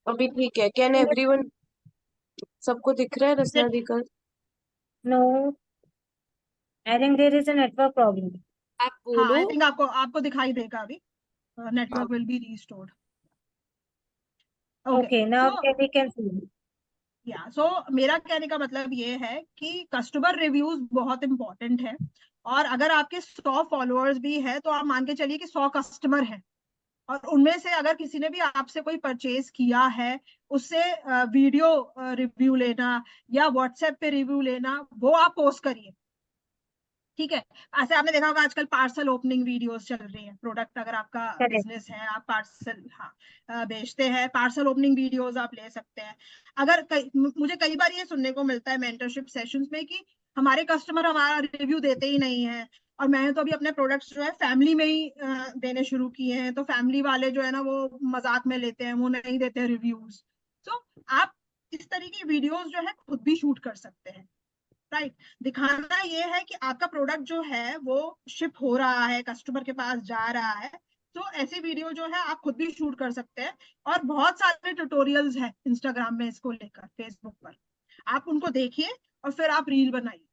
अभी ठीक है. Can everyone, सबको दिख रहा है रसनादी का? No. I think there is a network problem. आप हाँ, बोलो. आई थिंक आपको दिखाई देगा अभी. Network will be restored. Okay, now we can see. सो मेरा कहने का मतलब ये है कि कस्टमर रिव्यूज बहुत इंपॉर्टेंट है. और अगर आपके 100 फॉलोअर्स भी है, तो आप मान के चलिए कि 100 कस्टमर है, और उनमें से अगर किसी ने भी आपसे कोई परचेज किया है, उससे वीडियो रिव्यू लेना या व्हाट्सएप पे रिव्यू लेना, वो आप पोस्ट करिए. ठीक है. ऐसे आपने देखा होगा आजकल पार्सल ओपनिंग वीडियोस चल रही हैं. प्रोडक्ट अगर आपका बिजनेस है, आप पार्सल बेचते हैं, पार्सल ओपनिंग वीडियोस आप ले सकते हैं. अगर मुझे कई बार ये सुनने को मिलता है मेंटरशिप सेशंस में कि हमारे कस्टमर हमारा रिव्यू देते ही नहीं है, और मैंने तो अभी अपने प्रोडक्ट्स जो है फैमिली में ही देने शुरू किए हैं, तो फैमिली वाले जो है ना, वो मजाक में लेते हैं, वो नहीं देते रिव्यूज. तो आप इस तरह की वीडियोस जो है खुद भी शूट कर सकते हैं. राइट, दिखाना ये है कि आपका प्रोडक्ट जो है वो शिप हो रहा है, कस्टमर के पास जा रहा है. तो ऐसी वीडियो जो है आप खुद भी शूट कर सकते हैं, और बहुत सारे ट्यूटोरियल्स हैं इंस्टाग्राम में इसको लेकर, फेसबुक पर. आप उनको देखिए और फिर आप रील बनाइए.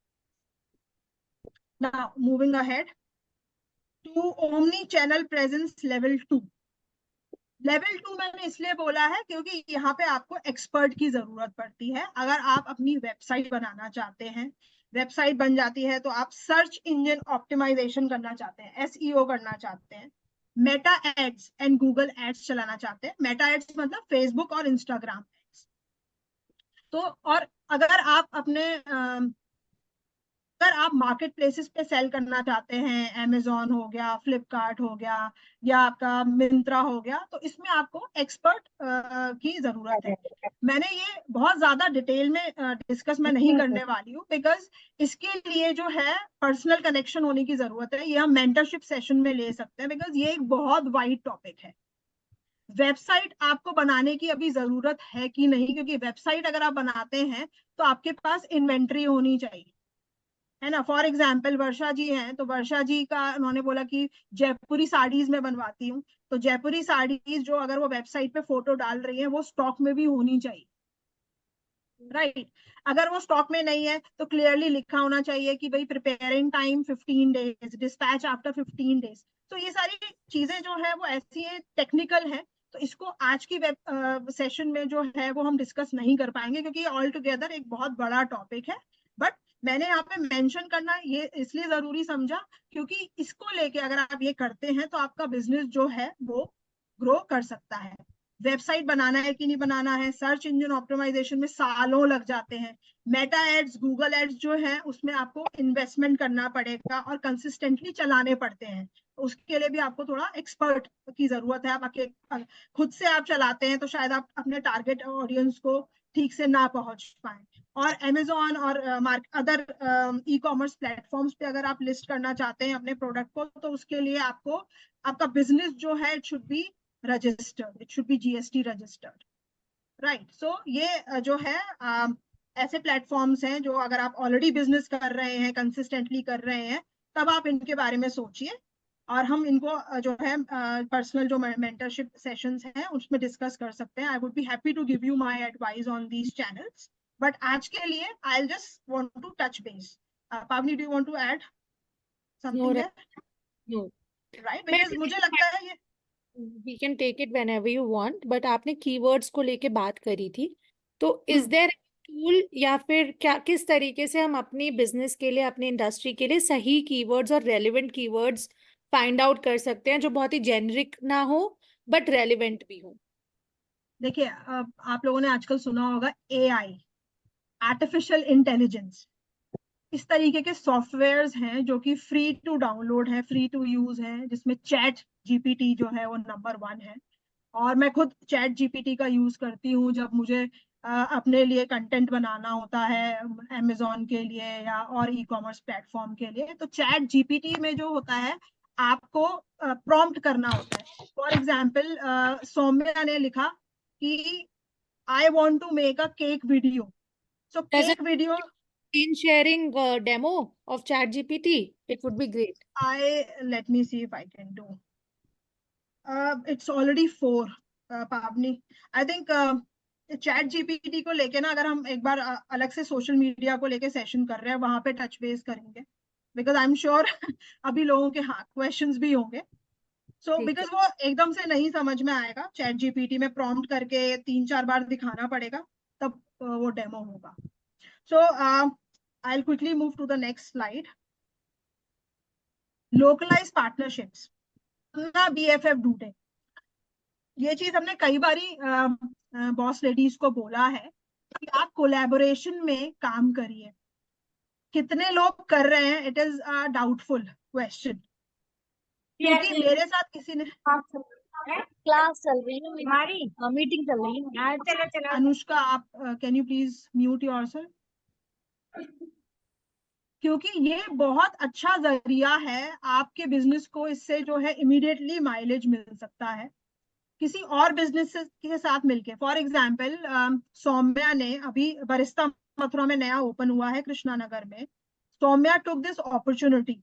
Now moving ahead to omni channel presence level 2. Level 2 मैंने इसलिए बोला है क्योंकि यहाँ पे आपको एक्सपर्ट की जरूरत पड़ती है. अगर आप अपनी वेबसाइट बनाना चाहते हैं, वेबसाइट बन जाती है, तो आप सर्च इंजन ऑप्टिमाइजेशन करना चाहते हैं, एसईओ करना चाहते हैं, Meta ads and Google ads चलाना चाहते हैं. मेटा एड्स मतलब फेसबुक और इंस्टाग्राम एड्स. तो और अगर आप अगर आप मार्केट प्लेसेस पे सेल करना चाहते हैं, अमेजोन हो गया, फ्लिपकार्ट हो गया, या आपका मिंत्रा हो गया, तो इसमें आपको एक्सपर्ट की जरूरत है. मैंने ये बहुत ज्यादा डिटेल में डिस्कस मैं नहीं करने वाली हूँ, बिकॉज इसके लिए जो है पर्सनल कनेक्शन होने की जरूरत है. ये हम मेंटरशिप सेशन में ले सकते हैं, बिकॉज ये एक बहुत वाइड टॉपिक है. वेबसाइट आपको बनाने की अभी जरूरत है कि नहीं, क्योंकि वेबसाइट अगर आप बनाते हैं तो आपके पास इन्वेंट्री होनी चाहिए, है ना. फॉर एग्जाम्पल वर्षा जी हैं, तो वर्षा जी का उन्होंने बोला कि जयपुरी साड़ीज में बनवाती हूँ, तो जयपुरी साड़ीज जो अगर वो वेबसाइट पे फोटो डाल रही है, वो स्टॉक में भी होनी चाहिए. राइट. अगर वो स्टॉक में नहीं है तो क्लियरली लिखा होना चाहिए कि भाई preparing time 15 days, dispatch after 15 days. तो ये सारी चीजें जो है वो ऐसी है, टेक्निकल है, तो तो इसको आज की वेब सेशन में जो है वो हम डिस्कस नहीं कर पाएंगे, क्योंकि ऑल टुगेदर एक बहुत बड़ा टॉपिक है। बट मैंने यहाँ पे मेंशन करना ये इसलिए जरूरी समझा क्योंकि इसको लेके अगर आप ये करते हैं तो आपका बिजनेस जो है वो ग्रो कर सकता है। वेबसाइट बनाना है कि नहीं बनाना है, सर्च इंजन ऑप्टिमाइजेशन में सालों लग जाते हैं। मेटा एड्स, गूगल एड्स जो है उसमें आपको इन्वेस्टमेंट करना पड़ेगा और कंसिस्टेंटली चलाने पड़ते हैं। उसके लिए भी आपको थोड़ा एक्सपर्ट की जरूरत है। आप खुद से आप चलाते हैं तो शायद आप अपने टारगेट ऑडियंस को ठीक से ना पहुंच पाए। और Amazon और अदर ई कॉमर्स प्लेटफॉर्म्स पे अगर आप लिस्ट करना चाहते हैं अपने प्रोडक्ट को, तो उसके लिए आपको आपका बिजनेस जो है it should be registered, it should be GST registered, right. So ये जो है ऐसे प्लेटफॉर्म्स हैं जो अगर आप ऑलरेडी बिजनेस कर रहे हैं, कंसिस्टेंटली कर रहे हैं, तब आप इनके बारे में सोचिए। और हम इनको जो है पर्सनल जो मेंटरशिप सेशंस हैं उसमें डिस्कस कर सकते हैं। I would be happy to give you my advice on these channels, but आज के लिए I will just want to touch base. Pavani, do you want to add something there? No. Right, मैं because मुझे लगता है ये we can take it whenever you want, but आपने keywords को लेके बात करी थी, तो is there टूल या फिर क्या किस तरीके से हम अपनी बिजनेस के लिए, अपनी इंडस्ट्री के लिए सही कीवर्ड्स और रेलेवेंट कीवर्ड्स फाइंड आउट कर सकते हैं जो बहुत ही जेनरिक ना हो बट रेलेवेंट भी हो? देखिए, आप लोगों ने आजकल सुना होगा AI, आर्टिफिशियल इंटेलिजेंस। इस तरीके के सॉफ्टवेयर्स हैं जो कि फ्री टू डाउनलोड है, फ्री टू यूज है, जिसमें चैट GPT जो है वो नंबर 1 है। और मैं खुद चैट GPT का यूज करती हूँ जब मुझे अपने लिए कंटेंट बनाना होता है, Amazon के लिए या और ई कॉमर्स प्लेटफॉर्म के लिए। तो चैट GPT में जो होता है आपको प्रॉम्प्ट करना होता है। फॉर एग्जाम्पल, सौम्या ने लिखा कि I want to make a cake video. So Does it cake video, screen sharing demo of ChatGPT? It would be great. let me see if I can do. It's already 4, Pavni. I think chat GPT को लेके ना, अगर हम एक बार अलग से social media को लेके सेशन कर रहे हैं, वहां पे टच बेस करेंगे, बिकॉज आई एम श्योर अभी लोगों के हाँ क्वेश्चंस भी होंगे। सो बिकॉज वो एकदम से नहीं समझ में आएगा, चैट GPT में प्रॉम्प्ट करके 3-4 बार दिखाना पड़ेगा, तब वो डेमो होगा। So I will quickly move to the next slide. Localize partnerships, अपना BFF ढूंढे। ये चीज हमने कई बारी बॉस लेडीज को बोला है कि आप कोलैबोरेशन में काम करिए। कितने लोग कर रहे हैं, it is a doubtful question, क्योंकि मेरे साथ किसी ने क्लास चल रही है हमारी, मीटिंग चल रही है। चलो चलो अनुष्का, आप can you please mute yourself, क्योंकि ये बहुत अच्छा जरिया है आपके बिजनेस को, इससे जो है इमीडिएटली माइलेज मिल सकता है किसी और बिजनेस के साथ मिलके। फॉर एग्जाम्पल, सौम्या ने अभी बरिस्ता मथुरा में नया ओपन हुआ है कृष्णा नगर में। Saumya took this opportunity.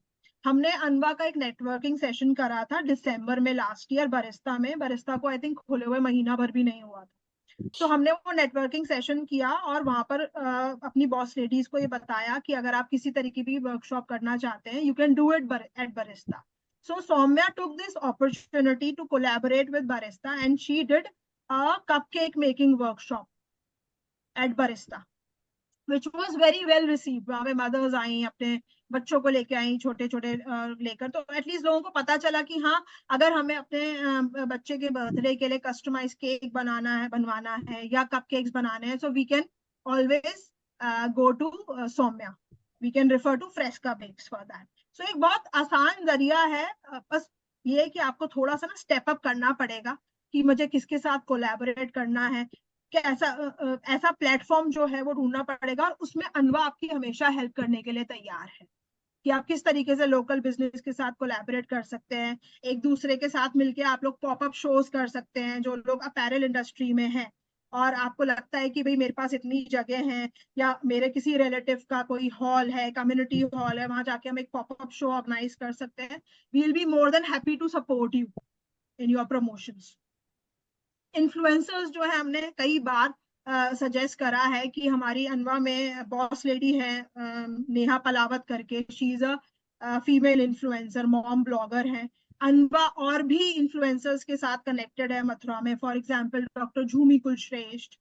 हमने अनवा का एक नेटवर्किंग सेशन करा था दिसंबर में लास्ट ईयर बरिस्ता में। बरिस्ता को आई थिंक खोले हुए महीना भर भी नहीं हुआ था। तो हमने वो नेटवर्किंग सेशन किया और वहां पर अपनी बॉस लेडीज को ये बताया कि अगर आप किसी तरीके की वर्कशॉप करना चाहते हैं, you can do it at Barista. So Soumya took this opportunity to collaborate with Barista and she did a cupcake making workshop at Barista, which was very well received. वहाँ पे मदर्स आई, अपने बच्चों को लेके आई, छोटे छोटे लेकर, तो एटलीस्ट लोगों को पता चला कि हाँ, अगर हमें अपने बच्चे के बर्थडे के लिए कस्टमाइज केक बनवाना है या कपकेक्स बनाने हैं, so we can always go to Soumya. We can refer to Fresca Bakes for that. So एक बहुत आसान जरिया है, बस ये कि आपको थोड़ा सा ना स्टेप अप करना पड़ेगा कि मुझे किसके साथ कोलैबोरेट करना है, कि ऐसा प्लेटफॉर्म जो है वो ढूंढना पड़ेगा। और उसमें अनवा आपकी हमेशा हेल्प करने के लिए तैयार है कि आप किस तरीके से लोकल बिजनेस के साथ कोलैबोरेट कर सकते हैं। एक दूसरे के साथ मिलके आप लोग पॉपअप शोज कर सकते हैं। जो लोग अपैरल इंडस्ट्री में हैं और आपको लगता है कि भाई मेरे पास इतनी जगह है, या मेरे किसी रिलेटिव का कोई हॉल है, कम्युनिटी हॉल है, वहां जाके हम एक पॉपअप शो ऑर्गेनाइज कर सकते हैं। We will be more than happy to support you in your promotions. Influencers जो है, हमने कई बार सजेस्ट करा है कि हमारी अनवा में बॉस लेडी है नेहा पलावत करके, she is a female influencer, mom blogger है। अनवा और भी इन्फ्लुएंसर्स के साथ कनेक्टेड है मथुरा में, फॉर एग्जांपल डॉक्टर झूमी कुलश्रेष्ठ,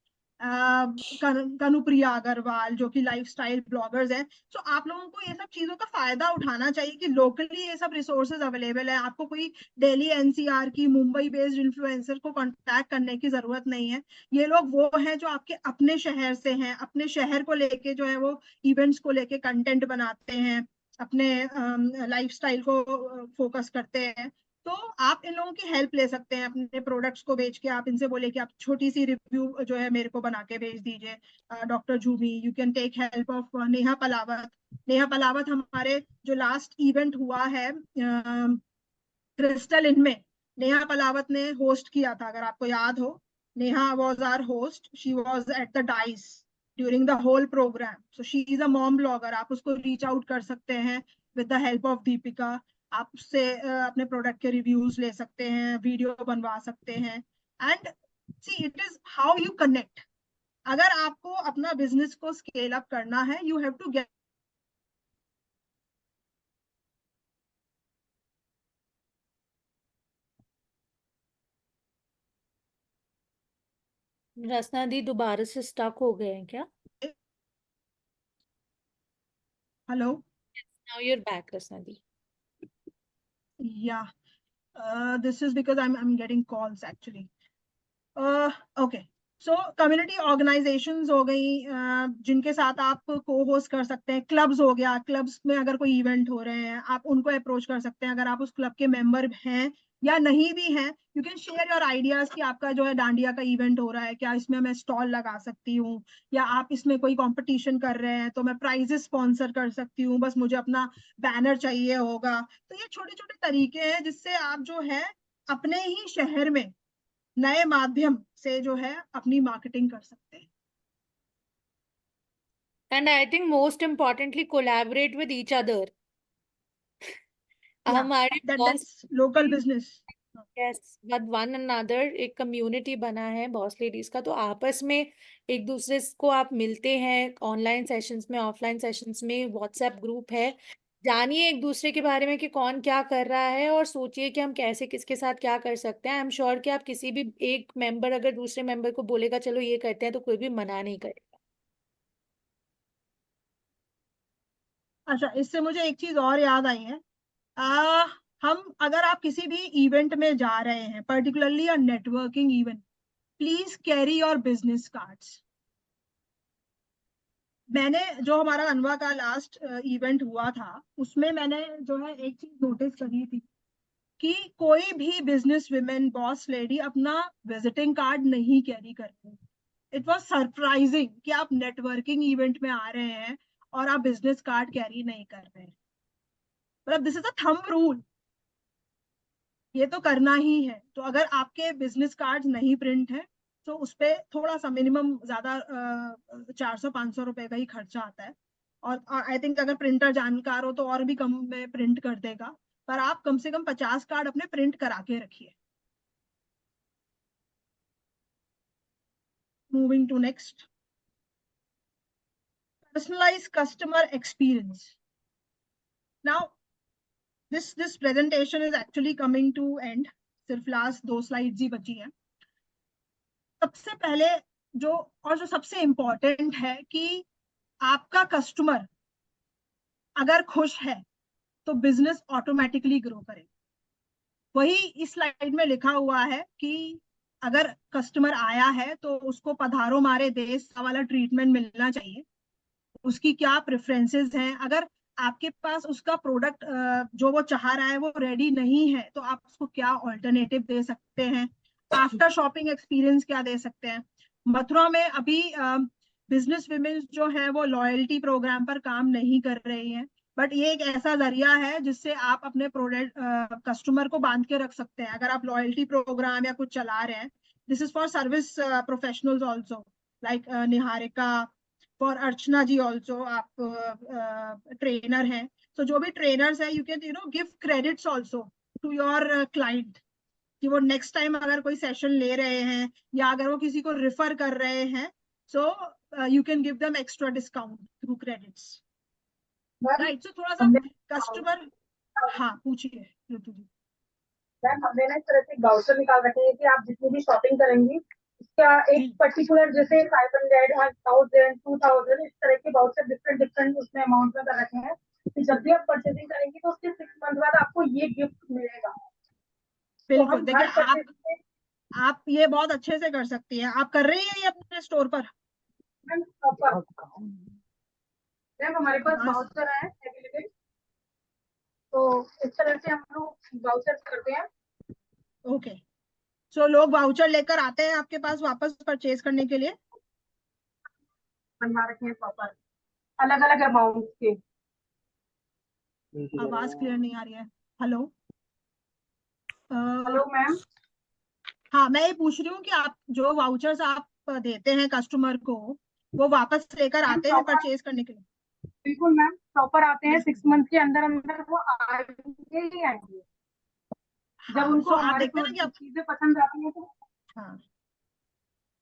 कनुप्रिया अग्रवाल जो कि लाइफस्टाइल ब्लॉगर्स हैं। तो आप लोगों को ये सब चीजों का फायदा उठाना चाहिए कि लोकली ये सब रिसोर्सेज अवेलेबल है। आपको कोई दिल्ली एनसीआर की मुंबई बेस्ड इन्फ्लुएंसर को कांटेक्ट करने की जरूरत नहीं है। ये लोग वो हैं जो आपके अपने शहर से हैं, अपने शहर को लेके जो है वो इवेंट्स को लेके कंटेंट बनाते हैं, अपने लाइफस्टाइल को फोकस करते हैं। तो आप इन लोगों की हेल्प ले सकते हैं अपने प्रोडक्ट्स को बेच के। आप इनसे बोले कि आप छोटी सी रिव्यू जो है मेरे को बना के भेज दीजिए doctor Jhumi. You can take help of Neha Palawat. Neha Palawat हमारे जो लास्ट इवेंट हुआ है क्रिस्टल इनमें, नेहा पलावत ने होस्ट किया था, अगर आपको याद हो। Neha was our host, she was at the dais during the whole programme. So she is a mom blogger, आप उसको रीच आउट कर सकते हैं with the help of Deepika. आप उससे अपने प्रोडक्ट के रिव्यूज ले सकते हैं, वीडियो बनवा सकते हैं। And see it is how you connect. अगर आपको अपना बिजनेस को स्केल अप करना है, you have to get Rasna di दोबारा से स्टक हो गए हैं क्या? Hello. Now you are back Rasna di. Yeah, this is because I'm getting calls actually. Okay, so community organizations हो गई जिनके साथ आप को होस्ट कर सकते हैं। क्लब्स हो गया, क्लब्स में अगर कोई इवेंट हो रहे हैं आप उनको अप्रोच कर सकते हैं। अगर आप उस क्लब के मेंबर हैं या नहीं भी हैं, you can share your ideas कि आपका जो है डांडिया का इवेंट हो रहा है, क्या इसमें मैं स्टॉल लगा सकती हूँ, या आप इसमें कोई कंपटीशन कर रहे हैं तो मैं प्राइजेस स्पॉन्सर कर सकती हूँ, बस मुझे अपना बैनर चाहिए होगा। तो ये छोटे छोटे तरीके हैं जिससे आप जो है अपने ही शहर में नए माध्यम से जो है अपनी मार्केटिंग कर सकते हैं। And I think most importantly collaborate with each other. हमारे that's local business. Yes, with one another एक कम्युनिटी बना है बॉस लेडीज का, तो आपस में एक दूसरे को आप मिलते हैं ऑनलाइन सेशंस में, ऑफलाइन सेशंस में, व्हाट्सएप ग्रुप है। जानिए एक दूसरे के बारे में कि कौन क्या कर रहा है और सोचिए कि हम कैसे किसके साथ क्या कर सकते हैं। आई एम श्योर कि आप किसी भी एक मेंबर अगर दूसरे मेंबर को बोलेगा चलो ये करते हैं तो कोई भी मना नहीं करेगा। अच्छा, इससे मुझे एक चीज और याद आई है। आ, हम अगर आप किसी भी इवेंट में जा रहे हैं, particularly a networking event, please carry your business cards. मैंने जो हमारा अनवा का लास्ट इवेंट हुआ था उसमें मैंने जो है एक चीज नोटिस करी थी कि कोई भी बिजनेस विमेन बॉस लेडी अपना विजिटिंग कार्ड नहीं कैरी करती। इट वॉज सरप्राइजिंग कि आप नेटवर्किंग इवेंट में आ रहे हैं और आप बिजनेस कार्ड कैरी नहीं कर रहे हैं। मतलब this is a thumb rule, ये तो करना ही है। तो अगर आपके बिजनेस कार्ड नहीं प्रिंट है तो उस पर थोड़ा सा मिनिमम ज्यादा 400-500 रुपए का ही खर्चा आता है। और आई थिंक अगर प्रिंटर जानकार हो तो और भी कम में प्रिंट कर देगा। पर आप कम से कम 50 कार्ड अपने प्रिंट करा के रखिए। Moving to next, personalized customer experience. Now this presentation is actually coming to end. सिर्फ लास्ट 2 स्लाइड्स ही बची हैं। सबसे पहले जो सबसे इम्पोर्टेंट है कि आपका कस्टमर अगर खुश है तो बिजनेस ऑटोमेटिकली ग्रो करेगा। वही इस स्लाइड में लिखा हुआ है कि अगर कस्टमर आया है तो उसको पधारो मारे देश वाला ट्रीटमेंट मिलना चाहिए। उसकी क्या प्रेफरेंसेस हैं, अगर आपके पास उसका प्रोडक्ट जो वो चाह रहा है वो रेडी नहीं है तो आप उसको क्या ऑल्टरनेटिव दे सकते हैं, आफ्टर शॉपिंग एक्सपीरियंस क्या दे सकते हैं। मथुरा में अभी बिजनेस विमेन जो है वो लॉयल्टी प्रोग्राम पर काम नहीं कर रही हैं, बट ये एक ऐसा जरिया है जिससे आप अपने प्रोडक्ट कस्टमर को बांध के रख सकते हैं। अगर आप लॉयल्टी प्रोग्राम या कुछ चला रहे हैं, this is for service professionals also, like Niharika, for Archana ji also. आप ट्रेनर हैं, तो जो भी ट्रेनर्स है you can give credits also to your client कि वो नेक्स्ट टाइम अगर कोई सेशन ले रहे हैं या अगर वो किसी को रिफर कर रहे हैं, so you can give them extra discount through credits, right. So थोड़ा सा कस्टमर, हाँ पूछिए ऋतु जी। मैम हमने ना इस तरह से वाउचर निकाल रखे हैं कि आप जितनी भी शॉपिंग करेंगी उसका एक पर्टिकुलर जैसे 500, 1000, 2000 इस तरह के वाउचर डिफरेंट डिफरेंट उसमें अमाउंट में कर रखे हैं कि जब भी आप परचेजिंग करेंगी तो उसके 6 मंथ बाद आपको ये गिफ्ट मिलेगा। तो बिल्कुल, हम देखिए हर परचेजिंग में आप ये बहुत अच्छे से कर सकती हैं। आप कर रही हैं ये अपने स्टोर पर? मैम हमारे पास हाँ, वाउचर है अवेलेबल, तो इस तरह से हम लोग वाउचर करते हैं। ओके। सो लोग वाउचर लेकर आते हैं आपके पास वापस परचेज करने के लिए? बनवा रखे हैं प्रॉपर अलग अलग अमाउंट के। आवाज क्लियर नहीं आ रही है। Hello hello ma'am. हाँ, मैं ये पूछ रही हूँ कि आप जो वाउचर्स आप देते हैं कस्टमर को, वो वापस लेकर आते हैं परचेज करने के लिए? बिल्कुल मैम, प्रॉपर आते हैं 6 मंथ के अंदर अंदर वो आएंगे ही आएंगे। जब हाँ, उनको सो आप हमारे देखते हैं ना कि आप, चीजें पसंद आती हैं तो हाँ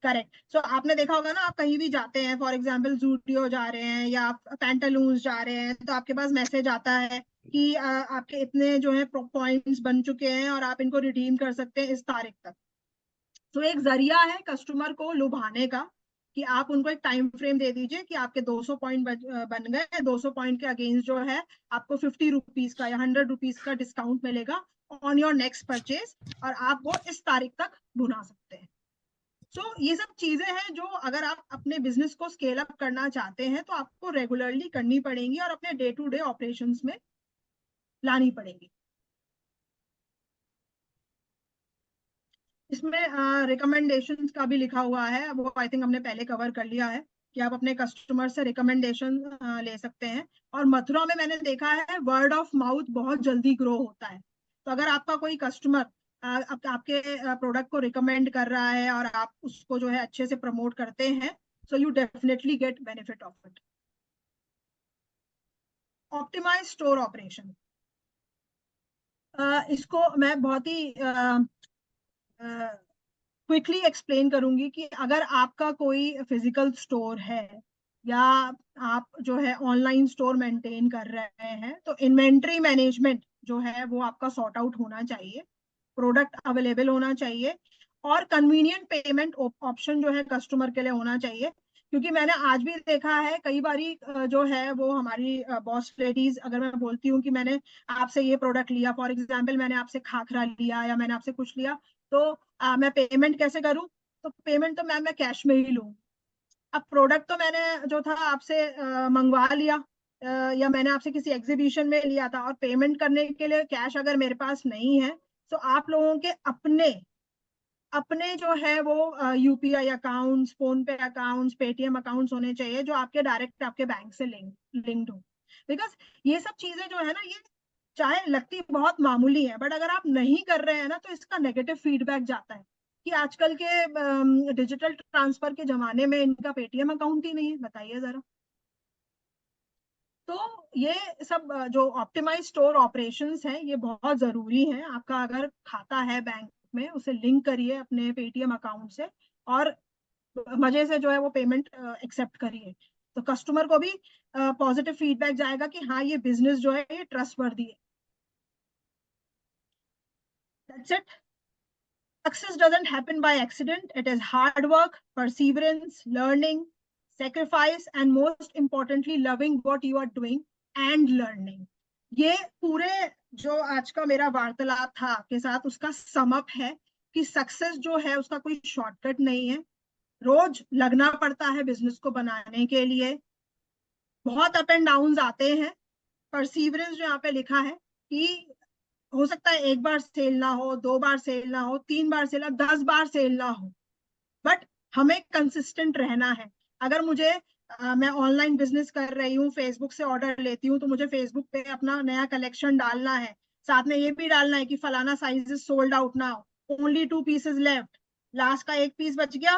करेक्ट। सो आपने देखा होगा ना, आप कहीं भी जाते हैं, फॉर एग्जांपल जूडियो जा रहे हैं या आप पैंटालून्स जा रहे हैं, तो आपके पास मैसेज आता है कि आपके इतने जो है पॉइंट्स बन चुके हैं और आप इनको रिडीम कर सकते हैं इस तारीख तक। तो एक जरिया है कस्टमर को लुभाने का कि आप उनको एक टाइम फ्रेम दे दीजिए कि आपके 200 पॉइंट बन गए, 200 पॉइंट के अगेंस्ट जो है आपको 50 रुपीज का या 100 रुपीज का डिस्काउंट मिलेगा ऑन योर नेक्स्ट परचेज, और आप वो इस तारीख तक भुना सकते हैं। सो ये सब चीजें हैं जो अगर आप अपने बिजनेस को स्केल अप करना चाहते हैं तो आपको रेगुलरली करनी पड़ेंगी और अपने डे टू डे ऑपरेशंस में लानी पड़ेंगी। इसमें रिकमेंडेशंस का भी लिखा हुआ है, वो आई थिंक हमने पहले कवर कर लिया है कि आप अपने कस्टमर से रिकमेंडेशन ले सकते हैं। और मथुरा में मैंने देखा है वर्ड ऑफ माउथ बहुत जल्दी ग्रो होता है। तो अगर आपका कोई कस्टमर आपके प्रोडक्ट को रिकमेंड कर रहा है और आप उसको जो है अच्छे से प्रमोट करते हैं, so you definitely get benefit of it. Optimise store operation, इसको मैं बहुत ही क्विकली एक्सप्लेन करूंगी कि अगर आपका कोई फिजिकल स्टोर है या आप जो है ऑनलाइन स्टोर मेंटेन कर रहे हैं, तो इन्वेंट्री मैनेजमेंट जो है वो आपका सॉर्ट आउट होना चाहिए, प्रोडक्ट अवेलेबल होना चाहिए, और कन्वीनियंट पेमेंट ऑप्शन जो है कस्टमर के लिए होना चाहिए। क्योंकि मैंने आज भी देखा है कई बारी जो है वो हमारी बॉस लेडीज, अगर मैं बोलती हूँ कि मैंने आपसे ये प्रोडक्ट लिया, फॉर एग्जाम्पल मैंने आपसे खाखरा लिया या मैंने आपसे कुछ लिया, तो मैं पेमेंट कैसे करूं? तो पेमेंट तो मैम मैं कैश में ही लूं। अब प्रोडक्ट तो मैंने जो था आपसे मंगवा लिया, या मैंने आपसे किसी एग्जीबिशन में लिया था, और पेमेंट करने के लिए कैश अगर मेरे पास नहीं है, तो आप लोगों के अपने अपने जो है वो यूपीआई अकाउंट्स, फोन पे अकाउंट्स, पेटीएम अकाउंट्स होने चाहिए जो आपके डायरेक्ट आपके बैंक से लिंक्ड हो। बिकॉज ये सब चीजें जो है ना, ये चाहे लगती बहुत मामूली है, बट अगर आप नहीं कर रहे हैं ना तो इसका नेगेटिव फीडबैक जाता है कि आजकल के डिजिटल ट्रांसफर के जमाने में इनका पेटीएम अकाउंट ही नहीं है, बताइए जरा। तो ये सब जो ऑप्टिमाइज स्टोर ऑपरेशंस हैं ये बहुत जरूरी है। आपका अगर खाता है बैंक में, उसे लिंक करिए अपने पेटीएम अकाउंट से और मजे से जो है वो पेमेंट एक्सेप्ट करिए, तो कस्टमर को भी पॉजिटिव फीडबैक जाएगा कि हाँ ये बिजनेस जो है ये ट्रस्टवर्दी है। That's it. Success doesn't happen by accident. It is hard work, perseverance, learning, sacrifice, and most importantly, loving what you are doing and learning. ये पूरे जो आज का मेरा वार्तालाप था आपके साथ, उसका समअप है कि सक्सेस जो है उसका कोई शॉर्टकट नहीं है। रोज लगना पड़ता है बिजनेस को बनाने के लिए, बहुत अप एंड डाउन आते हैं। परसीवरेंस जो यहाँ पे लिखा है कि हो सकता है एक बार सेल ना हो, 2 बार सेल ना हो, 3 बार सेल, 10 बार सेल ना हो, बट हमें कंसिस्टेंट रहना है। अगर मुझे मैं ऑनलाइन बिजनेस कर रही हूँ, फेसबुक से ऑर्डर लेती हूँ, तो मुझे फेसबुक पे अपना नया कलेक्शन डालना है, साथ में ये भी डालना है कि फलाना size is sold out now, only 2 pieces left, last का 1 पीस बच गया,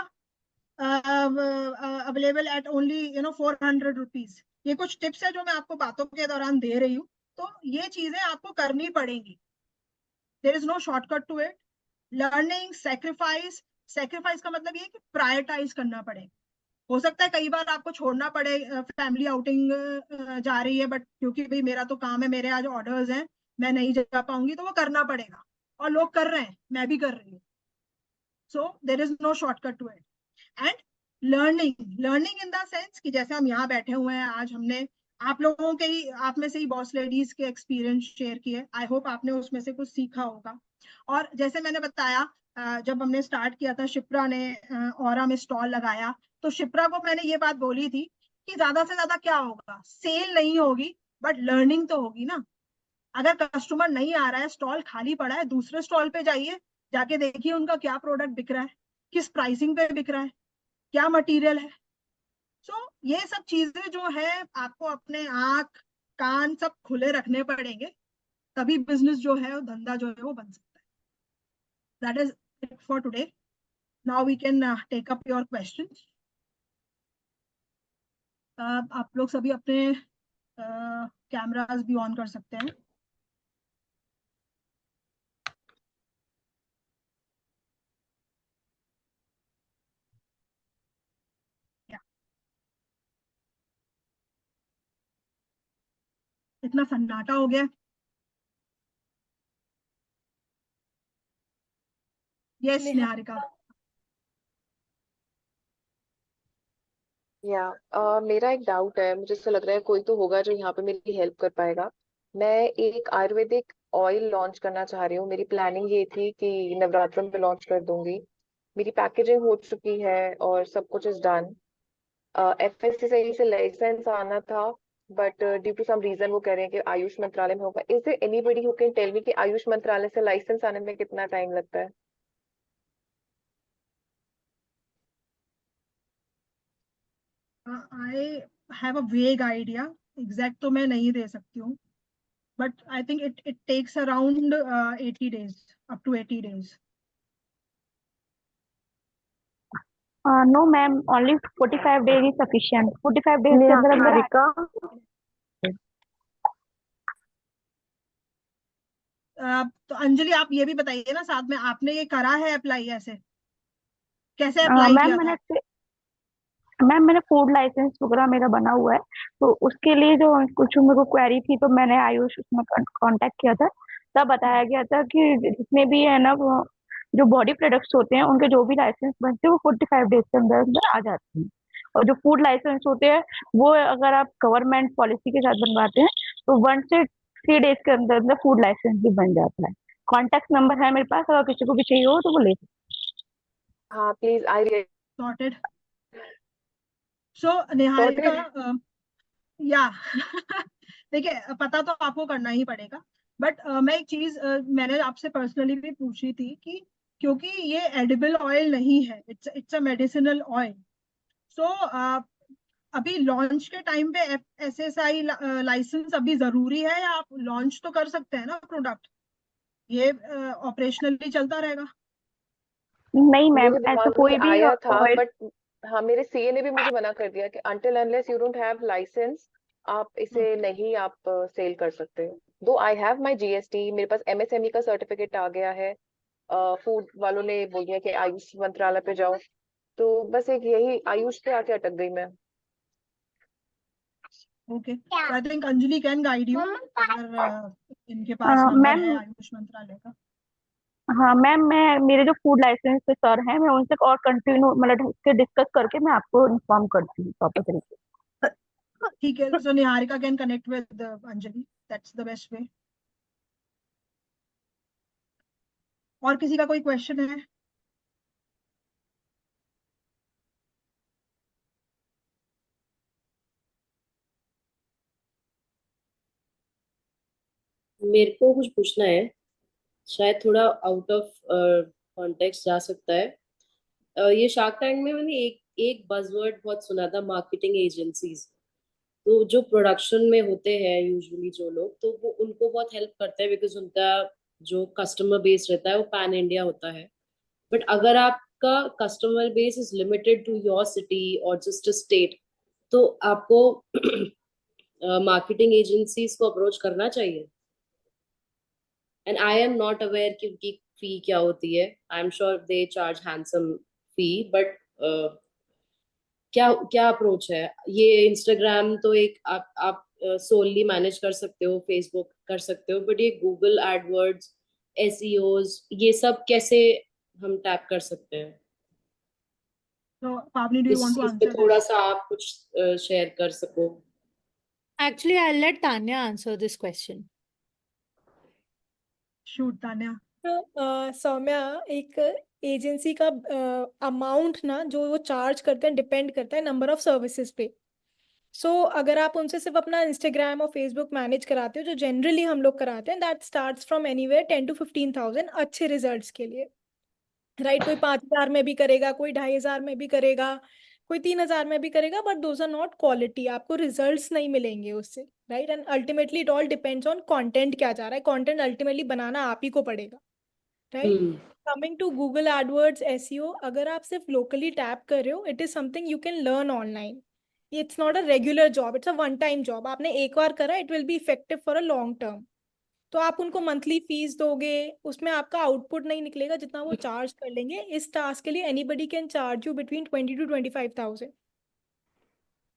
अवेलेबल एट ओनली 400 रुपीज। ये कुछ टिप्स है जो मैं आपको बातों के दौरान दे रही हूँ, तो ये चीजें आपको करनी पड़ेंगी। There is no shortcut to it. Learning, sacrifice का मतलब ये कि प्रायोरिटाइज करना पड़े। हो सकता है कई बार आपको छोड़ना पड़े, फैमिली आउटिंग जा रही है, बट क्योंकि भाई मेरा तो काम है, मेरे आज ऑर्डर्स हैं, मैं नहीं जा पाऊंगी, तो वो करना पड़ेगा। और लोग कर रहे हैं, मैं भी कर रही हूँ. So there is no shortcut to it. And learning in the sense कि जैसे हम यहाँ बैठे हुए हैं, आज हमने आप लोगों के ही, आप में से ही बॉस लेडीज के एक्सपीरियंस शेयर किए. आई होप आपने उसमें से कुछ सीखा होगा. और जैसे मैंने बताया, जब हमने स्टार्ट किया था, शिप्रा ने ऑरा में स्टॉल लगाया, तो शिप्रा को मैंने ये बात बोली थी कि ज्यादा से ज्यादा क्या होगा, सेल नहीं होगी बट लर्निंग तो होगी ना. अगर कस्टमर नहीं आ रहा है, स्टॉल खाली पड़ा है, दूसरे स्टॉल पे जाइए, जाके देखिए उनका क्या प्रोडक्ट बिक रहा है, किस प्राइसिंग पे बिक रहा है, क्या मटेरियल है. सो ये सब चीजें जो है आपको अपने आंख कान सब खुले रखने पड़ेंगे, तभी बिजनेस जो है, धंधा जो है वो बन सकता है. That is it for today. Now we can take up your questions. आप लोग सभी अपने कैमरास भी ऑन कर सकते हैं. इतना सन्नाटा हो गया. यस निहारिका. मेरा एक डाउट है, मुझे ऐसा लग रहा है कोई तो होगा जो यहाँ पे मेरी हेल्प कर पाएगा. मैं एक आयुर्वेदिक ऑयल लॉन्च करना चाह रही हूँ. मेरी प्लानिंग ये थी कि नवरात्रों में लॉन्च कर दूंगी. मेरी पैकेजिंग हो चुकी है और सब कुछ इज डन. FSSAI से लाइसेंस आना था, but due to some reason वो कह रहे हैं कि आयुष मंत्रालय में होगा. Is there anybody who can tell me कि आयुष मंत्रालय से लाइसेंस आने में कितना टाइम लगता है? आई हैव अ वेग आइडिया. एग्जैक्ट तो मैं नहीं दे सकती हूँ, but I think it takes around 80 days, up to 80 days. No ma'am, only 45 days is sufficient. 45 days के अंदर निहारिका, तो अंजलि आप ये भी बताइए ना साथ में, आपने ये करा है अप्लाई? ऐसे कैसे अप्लाई किया था? मैंने फूड लाइसेंस वगैरह मेरा बना हुआ है, तो उसके लिए जो कुछ मेरे को क्वेरी थी, तो मैंने आयुष उसमें कांटेक्ट किया था. तब बताया गया था कि जितने भी है ना वो जो बॉडी प्रोडक्ट्स होते हैं उनके जो भी लाइसेंस बनते हैं वो 45 डेज के अंदर अंदर आ जाते हैं. और जो फूड लाइसेंस होते हैं वो अगर आप गवर्नमेंट पॉलिसी के साथ बनवाते हैं तो 1 से 3 डेज के अंदर अंदर फूड लाइसेंस भी बन जाता है. कॉन्टेक्ट नंबर है मेरे पास, अगर किसी को भी चाहिए हो तो वो ले सकते. हाँ please. I sorted. So Niharika, या देखिए पता तो आपको करना ही पड़ेगा, बट मैं एक चीज मैंने आपसे पर्सनली भी पूछी थी कि क्योंकि ये एडिबल ऑयल नहीं है, इट्स अ मेडिसिनल ऑयल. सो अभी लॉन्च के टाइम पे FSSAI लाइसेंस अभी जरूरी है, या आप लॉन्च तो कर सकते हैं ना प्रोडक्ट, ये ऑपरेशनली चलता रहेगा? नहीं मैम, मेरे ऐसा दिमाग कोई में भी आया था, ऑयल. बट हाँ मेरे CA ने भी मुझे मना कर दिया कि until unless you don't have license आप इसे नहीं आप सेल कर सकते. दो आई हैव माई GST, मेरे पास MSME का सर्टिफिकेट आ गया है. फूड वालों ने बोल दिया कि आयुष मंत्रालय पे जाओ, तो बस एक यही आयुष पे आके अटक गई मैं. Okay, I think Anjali can guide you अगर इनके पास नंबर मैम, है आयुष मंत्रालय का. हाँ मैम, मैं मेरे जो फूड लाइसेंस के सर हैं मैं उनसे और कंटिन्यू मतलब के डिस्कस करके मैं आपको इन्फॉर्म करती हूँ प्रॉपर तरीके से. ठीक है. So Niharika can connect with Anjali, that's the best way. और किसी का कोई क्वेश्चन है? मेरे को कुछ पूछना है, शायद थोड़ा आउट ऑफ कॉन्टेक्स्ट जा सकता है. ये शार्क टैंक में मैंने एक एक बज़वर्ड बहुत सुना था, मार्केटिंग एजेंसीज. तो जो प्रोडक्शन में होते हैं यूजुअली जो लोग, तो वो उनको बहुत हेल्प करते हैं बिकॉज उनका जो कस्टमर बेस रहता है वो पैन इंडिया होता है. बट अगर आपका customer base is limited to your city और जस्ट अ स्टेट, तो आपको मार्केटिंग एजेंसीज को अप्रोच करना चाहिए. And I am not aware कि उनकी फी क्या होती है. I am sure they charge handsome fee, but क्या क्या अप्रोच है? ये इंस्टाग्राम तो एक आप सोलली मैनेज कर सकते हो, फेसबुक कर सकते हो, बट ये गूगल एडवर्ड्स SEOs, ये सब कैसे हम टैप कर सकते हैं? So, Pavni, do you इस want to चीज पे answer थोड़ा this? सा आप कुछ शेयर कर सको। Actually, I'll let Tanya answer this question. Shoot, Tanya. तो सौम्या, एक एजेंसी का अमाउंट ना जो वो चार्ज करते हैं डिपेंड करता है नंबर ऑफ सर्विसेज पे। अगर आप उनसे सिर्फ अपना इंस्टाग्राम और फेसबुक मैनेज कराते हो, जो जनरली हम लोग कराते हैं, that starts from anywhere 10 to 15,000 अच्छे रिजल्ट्स के लिए, राइट? कोई 5,000 में भी करेगा, कोई 2,500 में भी करेगा, कोई 3,000 में भी करेगा, but those are not quality, आपको रिजल्ट्स नहीं मिलेंगे उससे, right? And ultimately it all depends on content क्या जा रहा है, कंटेंट अल्टीमेटली बनाना आप ही को पड़ेगा, right? Coming to Google AdWords, SEO, अगर आप सिर्फ लोकली टैप कर रहे हो, it is something you can learn online. It's not a regular job, it's a one time job. आपने एक बार करा, it will be effective for a long term. तो आप उनको मंथली फीस दोगे, उसमें आपका आउटपुट नहीं निकलेगा जितना वो चार्ज कर लेंगे। इस टास्क के लिए anybody can charge you between 20 to 25,000।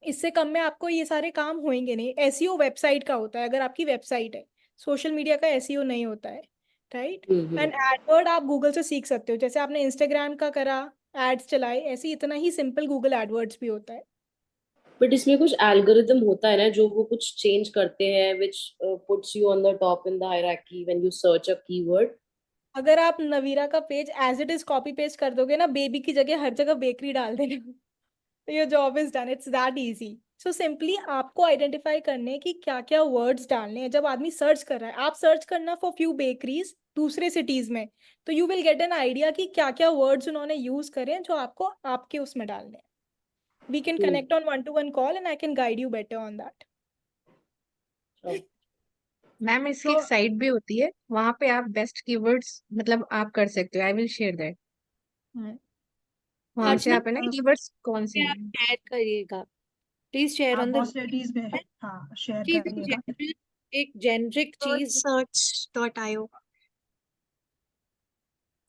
इससे कम में आपको ये सारे काम होंगे नहीं। SEO वेबसाइट का होता है, अगर आपकी वेबसाइट है, सोशल मीडिया का SEO नहीं होता है, राइट? एंड एडवर्ड आप गूगल से सीख सकते हो, जैसे आपने इंस्टाग्राम का करा, एड्स चलाए, ऐसे ही इतना ही सिंपल गूगल एडवर्ड्स भी होता है। बट इसमें कुछ एल्गोरिदम होता है ना, जो वो कुछ चेंज करते हैं, which puts you on the top in the hierarchy when you search a keyword. अगर आप नवीरा का page as it is copy paste कर दोगे ना, बेबी की जगह हर जगह बेकरी डाल देना, तो your job is done. It's that easy. So simply आपको आइडेंटिफाई करने हैं कि क्या क्या वर्ड्स डालने हैं। जब आदमी सर्च कर रहा है, आप सर्च करना फॉर फ्यू बेकरीज दूसरे सिटीज में, तो you will get an idea कि क्या क्या वर्ड्स उन्होंने यूज करे हैं जो आपको आपके उसमें डालने हैं। We can connect on 1-to-1 call and I can guide you better on that. Ma'am इसकी एक साइट भी होती है, वहां पे आप बेस्ट कीवर्ड्स मतलब आप कर सकते हो। I will share that. वहां से अर्चना, आप है ना कीवर्ड्स कौन से हैं। आप ऐड करिएगा, please share on the possibilities में, हाँ, शेयर करिएगा। एक जेनरिक चीज search.io।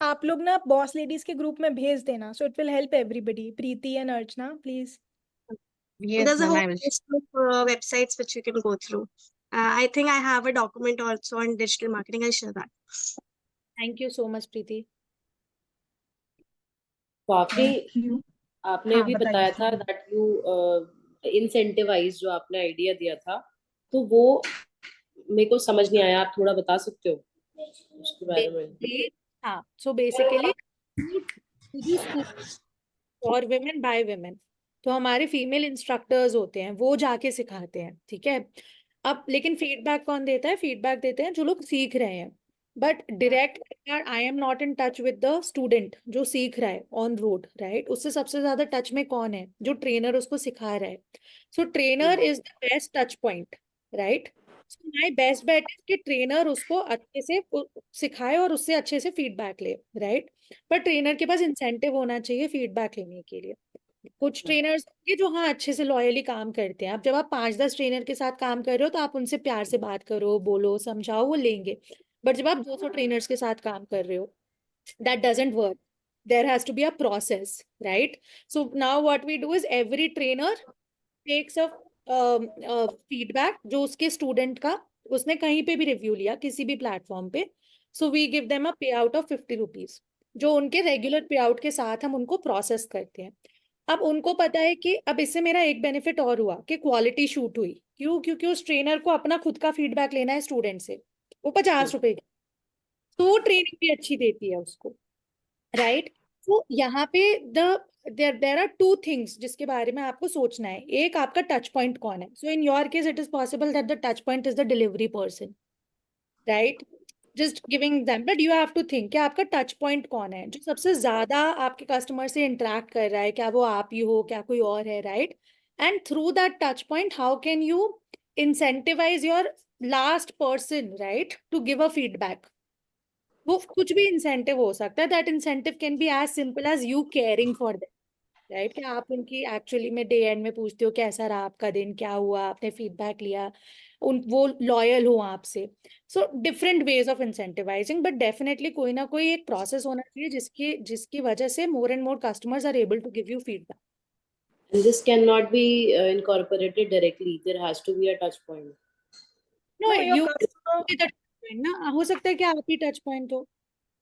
आप लोग ना बॉस लेडीज के ग्रुप में भेज देना, so it will help everybody. Preeti and Archana, please. Yes, There's a ma'am, I whole will. list of websites which you can go through. I think I have a document also on digital marketing. I'll share that. Thank you so much Preeti. काफी आपने हाँ, अभी बताइए बताया था sir. That you incentivise, जो आपने idea दिया था, तो वो मेरे को समझ नहीं आया। आप थोड़ा बता सकते हो उसके बारे में? हाँ, so basically for women by women, तो हमारे फीमेल इंस्ट्रक्टर्स होते हैं, वो जाके सिखाते हैं, ठीक है। अब लेकिन फीडबैक कौन देता है? फीडबैक देते हैं जो लोग सीख रहे हैं, but direct I am not in touch with the student जो सीख रहा है ऑन रोड, राइट? उससे सबसे ज्यादा टच में कौन है? जो ट्रेनर उसको सिखा रहा है। So trainer is the best touch point, right? So my best bet is कि ट्रेनर उसको अच्छे से सिखाए और उससे अच्छे से फीडबैक ले, राइट? पर ट्रेनर के पास इंसेंटिव होना चाहिए फीडबैक लेने के लिए। कुछ ट्रेनर्स ये जो हाँ अच्छे से लॉयली काम करते हैं। अब जब आप 5-10 ट्रेनर के साथ काम कर रहे हो तो आप उनसे प्यार से बात करो, बोलो, समझाओ, वो लेंगे। बट जब आप 200 ट्रेनर्स के साथ काम कर रहे हो, that doesn't work. There has to be a process, right? So now what we do is every trainer takes a feedback जो उसके स्टूडेंट का उसने कहीं पे भी रिव्यू लिया किसी भी प्लेटफॉर्म पे, so we give them a payout of 50 rupees, जो उनके रेगुलर पे आउट के साथ हम उनको प्रोसेस करते हैं। अब उनको पता है कि अब इससे मेरा एक बेनिफिट और हुआ कि क्वालिटी शूट हुई। क्यों? क्योंकि उस ट्रेनर को अपना खुद का फीडबैक लेना है स्टूडेंट से, वो 50 रुपए की, तो वो ट्रेनिंग भी अच्छी देती है उसको, राइट? तो यहाँ पे देर आर टू थिंग्स जिसके बारे में आपको सोचना है। एक, आपका टच पॉइंट कौन है। So in your case it is possible that the touch point is the delivery person, right? Just giving example, you have to think कि आपका टच पॉइंट कौन है जो सबसे ज्यादा आपके कस्टमर से इंटरेक्ट कर रहा है। क्या वो आप ही हो, क्या कोई और है, right? And through that touch point how can you incentivize your last person, right, to give a feedback. वो कुछ भी इंसेंटिव हो सकता है। That incentive can be as simple as you caring for them, right? कि आप उनकी actually में डे एंड में पूछते हो कैसा रहा आपका दिन, क्या हुआ, आपने फीडबैक लिया, वो लॉयल हो आपसे। So different ways of incentivising, but definitely कोई ना कोई एक प्रोसेस होना चाहिए जिसकी वजह से more and more customers are able to give you feedback. And this cannot be incorporated directly. There has to be a touch point. No, No, your you customer, be the point ना, हो सकता है कि आप ही touch point हो।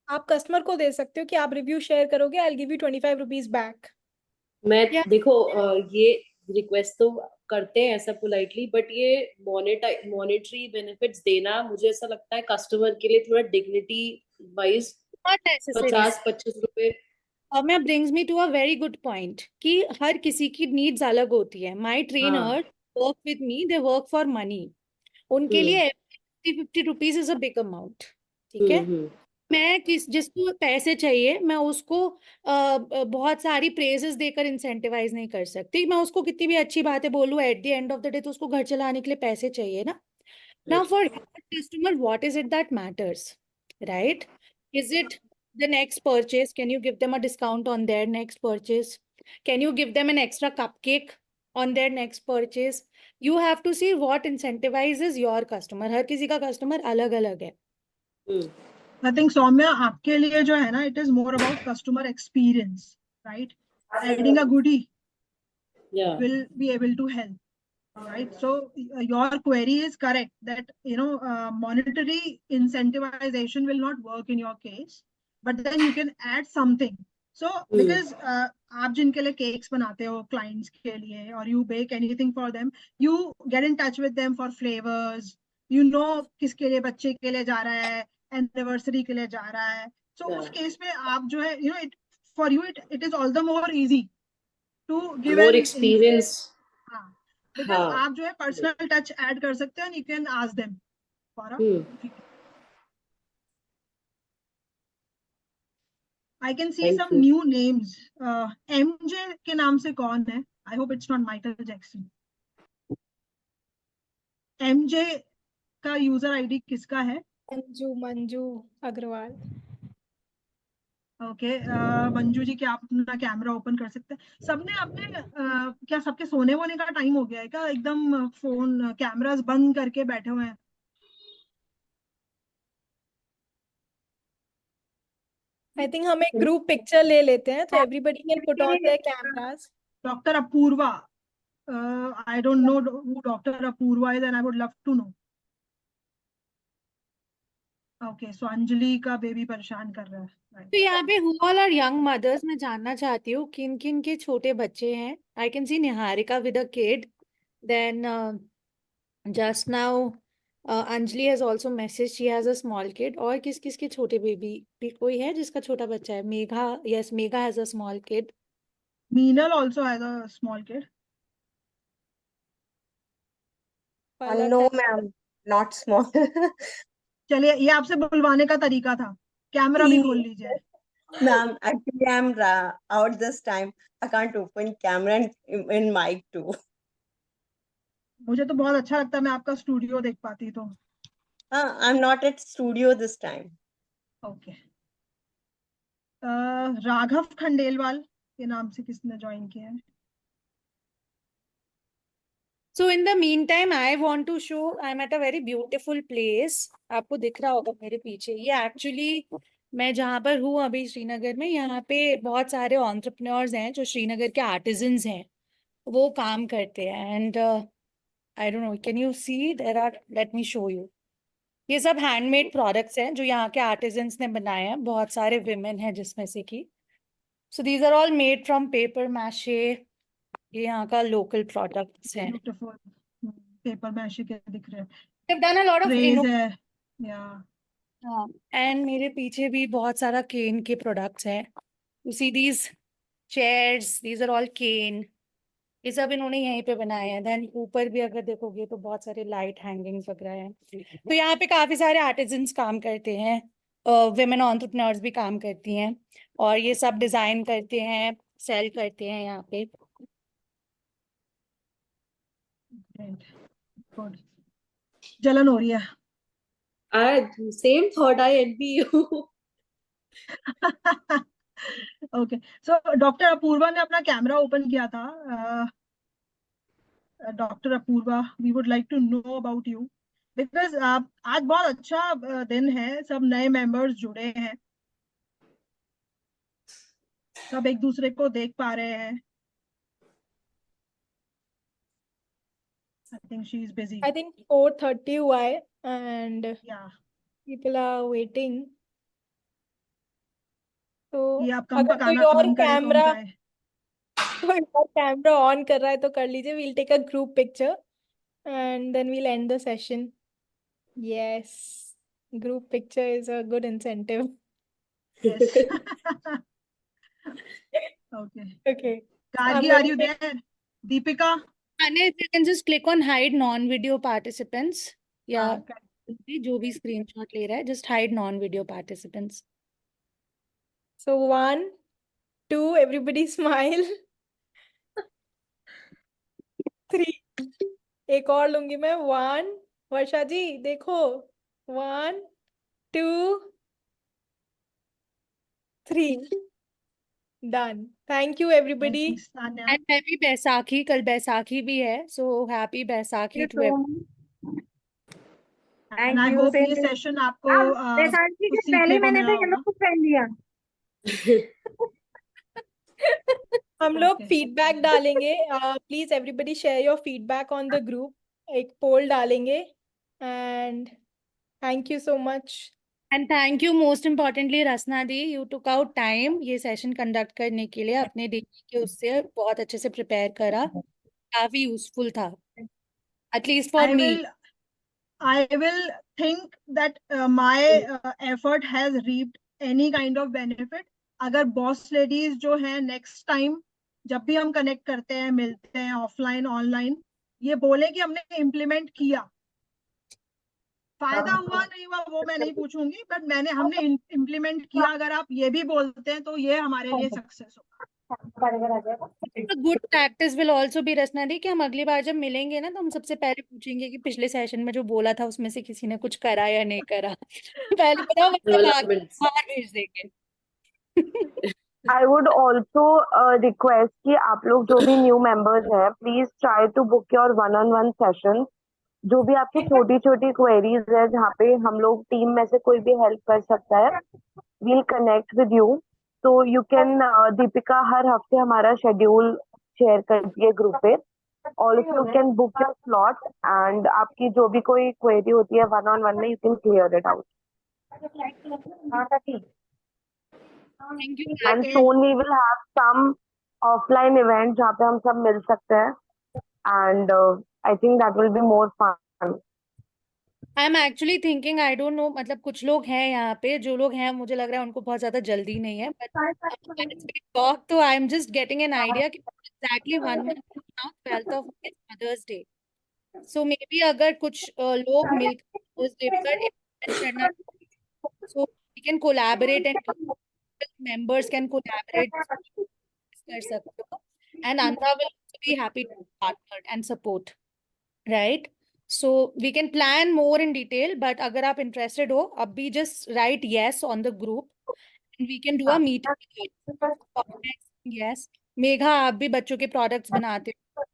आप customer को दे सकते हो कि आप रिव्यू शेयर करोगे, I will give you 25 rupees back. मैं या देखो ये रिक्वेस्ट तो करते हैं ऐसा पोलाइटली, बट ये मॉनेटरी बेनिफिट्स देना मुझे ऐसा लगता है कस्टमर के लिए थोड़ा डिग्निटी वाइज नॉट नेसेसरी। 50-25 रुपए। और मैं brings me to a very good point कि हर किसी की नीड्स अलग होती है। माई हाँ। Trainer work with me, they work for money. उनके लिए 50 rupees is a big amount. ठीक है, मैं जिसको पैसे चाहिए मैं उसको बहुत सारी प्रेजेस देकर इंसेंटिवाइज नहीं कर सकती। मैं उसको कितनी भी अच्छी बातें बोलूं, at the end of the day तो उसको घर चलाने के लिए पैसे चाहिए ना। Now, for your customer, what is it that matters, right? Is it the next purchase? Can you give them a discount on their next purchase? Can you give them an extra cupcake on their next purchase? You have to see what incentivizes your customer. हर किसी का customer अलग अलग है। I think Saumya आपके लिए जो है ना, it is more about customer experience, right? Adding a goodie Yeah. will be able to help, right? So your query is correct that monetary incentivization will not work in your case, but then you can add something. So because आप जिनके लिए cakes बनाते हो clients के लिए, or you bake anything for them, you get in touch with them for flavors, you know किसके लिए, बच्चे के लिए जा रहा है, anniversary के लिए जा रहा है, so उस case में आप जो है, for you it is all the more easy to give More an experience. हाँ, because हाँ। आप जो है पर्सनल टच ऐड कर सकते हो, and you can ask them for a I can see Thank some you. new names. MJ के नाम से कौन है? I hope it's not Michael Jackson. MJ का यूजर आईडी किसका है? मंजू अग्रवाल। ओके, मंजू जी, क्या आप अपना कैमरा ओपन कर सकते हैं? सबने अपने क्या सबके सोने वोने का टाइम हो गया है क्या? एकदम फोन कैमरास बंद करके बैठे हुए हैं। आई थिंक हम एक ग्रुप पिक्चर ले लेते हैं, तो everybody can put on their cameras. Doctor Apurva, I don't know who Dr. Apurva is, and I would love to know. Okay, so Anjali का बेबी परेशान कर रहा है, right? तो यहाँ पे who all are young mothers, मैं जानना चाहती हूँ किन किन के छोटे बच्चे हैं। I can see Niharika with a kid, then just now Anjali has also message she has a small kid. और किस किस के छोटे बेबी भी कोई है जिसका छोटा बच्चा है? Megha, yes, Megha has a small kid. Meenal also has a small kid. No, ma'am, not small. चलिए, ये आपसे बुलवाने का तरीका था, कैमरा भी खोल लीजिए। Ma'am, actually, I'm out this time. I can't open camera and in mic too. मुझे तो बहुत अच्छा लगता है, मैं आपका स्टूडियो देख पाती तो। I'm not at studio this time. Okay, Raghav Khandelwal के नाम से किसने ज्वाइन किया है? So in the meantime, I want to show I'm at a very beautiful place. आपको दिख रहा होगा मेरे पीछे, ये एक्चुअली मैं जहाँ पर हूँ अभी श्रीनगर में, यहाँ पे बहुत सारे एंटरप्रेन्योर्स हैं जो श्रीनगर के आर्टिजन्स हैं, वो काम करते हैं। And I don't know, can you see there are, let me show you. ये सब हैंडमेड प्रोडक्ट्स हैं जो यहाँ के आर्टिजन्स ने बनाए हैं, बहुत सारे विमेन हैं जिसमें से कि, so these are all made from papier mache. ये यहाँ का लोकल प्रोडक्ट्स हैं। ब्यूटीफुल, पेपर मैशे के दिख रहे हैं, They've done a lot of trays है, या हाँ, एंड मेरे पीछे भी बहुत सारा केन के प्रोडक्ट्स हैं। You see these chairs, these are all cane, ये सब इन्होंने यहीं पे बनाए हैं। देन ऊपर भी अगर देखोगे तो बहुत सारे लाइट हैंगिंग्स वगैरह हैं। तो यहाँ पे काफी सारे आर्टिजन्स काम करते हैं, विमेन एंटरप्रेन्योर्स भी काम करती हैं, और ये सब डिजाइन करते हैं, सेल करते हैं यहाँ पे। गुड, जलन हो रही है। Same thought, I envy you. Okay, so doctor Apurva ने अपना कैमरा ओपन किया था। Doctor Apurva, we would like to know about you, because आज बहुत अच्छा दिन है, सब नए मेंबर्स जुड़े हैं, सब एक दूसरे को देख पा रहे हैं। I think she is busy. I think 4:30 हुआ है, and Yeah, people are waiting. तो ये आप कम अगर कोई पकाना और बंद करे तो हम कैमरा खाए। कोई और कैमरा ऑन कर रहा है तो कर लीजिए. We'll take a group picture and then we'll end the session. Yes, group picture is a good incentive. Yes. Okay. Okay. Gargi, are you there? Deepika? Ane, you can just click on hide non-video participants. या हाँ, जो भी screenshot ले रहा है, just hide non-video participants. So 1, 2, everybody smile. 3, एक और लूंगी मैं. 1, वर्षा जी देखो. 1, 2, 3. Done. Thank you everybody. Thanks, Tanya. And happy Baisakhi. कल बैसाखी भी है, so happy Baisakhi to everyone. And thank I you. hope ये सेशन आपको बैसाखी कुछ के पहले सीखने को मैंने मिला तो येलो होगा। सूट पहन लिया. हम लोग Okay. फीडबैक डालेंगे. Please everybody share your feedback on the group. एक पोल डालेंगे. And thank you so much. And thank you most importantly Rasna the, you took out time ये सेशन कंडक्ट करने के लिए. अपने डे के उससे बहुत अच्छे से प्रिपेयर करा. काफी यूजफुल था, at least for me. I will think that my effort has reaped any kind of benefit. अगर बॉस लेडीज जो है नेक्स्ट टाइम जब भी हम कनेक्ट करते हैं, मिलते हैं ऑफलाइन ऑनलाइन, ये बोले कि हमने इम्प्लीमेंट किया, फायदा हुआ नहीं हुआ वो मैं नहीं पूछूंगी, बट हमने इम्प्लीमेंट किया, अगर आप ये भी बोलते हैं तो ये हमारे लिए सक्सेस होगा. गुड प्रैक्टिस विल ऑल्सो भी रसना दी कि हम अगली बार जब मिलेंगे ना तो हम सबसे पहले पूछेंगे कि पिछले सेशन में जो बोला था उसमें से किसी ने कुछ करा या नहीं करा. पहले बताओ, Developments. बाहर भेज देंगे. I would also request कि आप लोग जो भी न्यू मेंबर्स हैं, please try to book your one on one session. जो भी आपकी छोटी छोटी क्वेरीज है जहाँ पे हम लोग टीम में से कोई भी हेल्प कर सकता है, we'll connect with you. तो you can दीपिका हर हफ्ते हमारा शेड्यूल शेयर करती है ग्रुप पे. All of you can book your slot and आपकी जो भी कोई क्वेरी होती है one-on-one में, you can clear it out. Thank you. And soon we will have some offline event जहाँ पे हम सब मिल सकते हैं. And I think that will be more fun. I'm actually thinking, I don't know, मतलब कुछ लोग हैं यहाँ पे, जो लोग हैं मुझे लग रहा है उनको बहुत ज्यादा जल्दी नहीं है, but as we talk, तो I'm just getting an idea कि exactly 1 month from now 12th of May is Mother's Day. So maybe अगर कुछ लोग मिलकर Mother's Day पर event करना, so we can collaborate and members can collaborate कर सकते हो, and Anta will also be happy to partner and support, right? So we can plan more in detail, but अगर आप interested हो, अभी just write yes on the group and we can do a meeting. Yes, Megha आप भी बच्चों के products बनाते हो,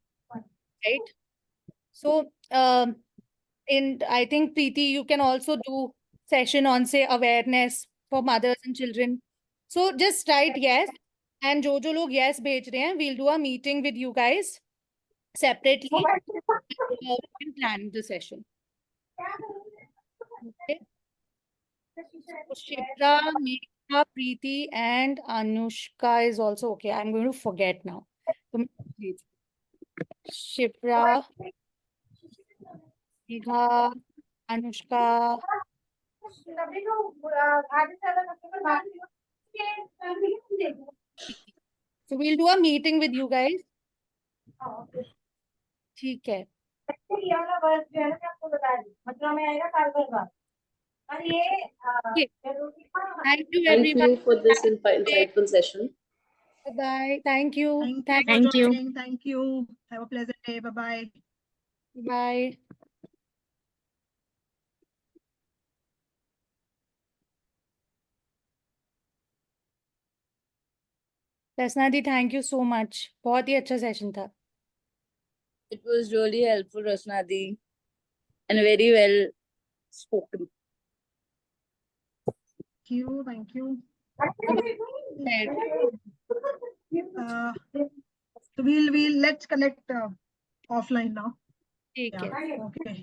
right? So I think Preeti, you can also do session on say awareness for mothers and children. So just write yes, and जो लोग yes भेज रहे हैं, we'll do a meeting with you guys separately. We can plan the session. Okay. So Shipra, Megha, Preeti, and Anushka is also okay. I'm going to forget now. Shipra, Megha, Anushka. So we'll do a meeting with you guys. ठीक है. Okay. Thank you Thank everyone. you for this insightful session. Bye. Thank you. Thank you for joining. Thank you. Have a pleasant day. Bye-bye. Bye. Rasna the, thank you so much. बहुत ही अच्छा session था. It was really helpful, Rasnadi, and very well spoken. Thank you. So we'll let's connect offline now. ठीक है. Okay.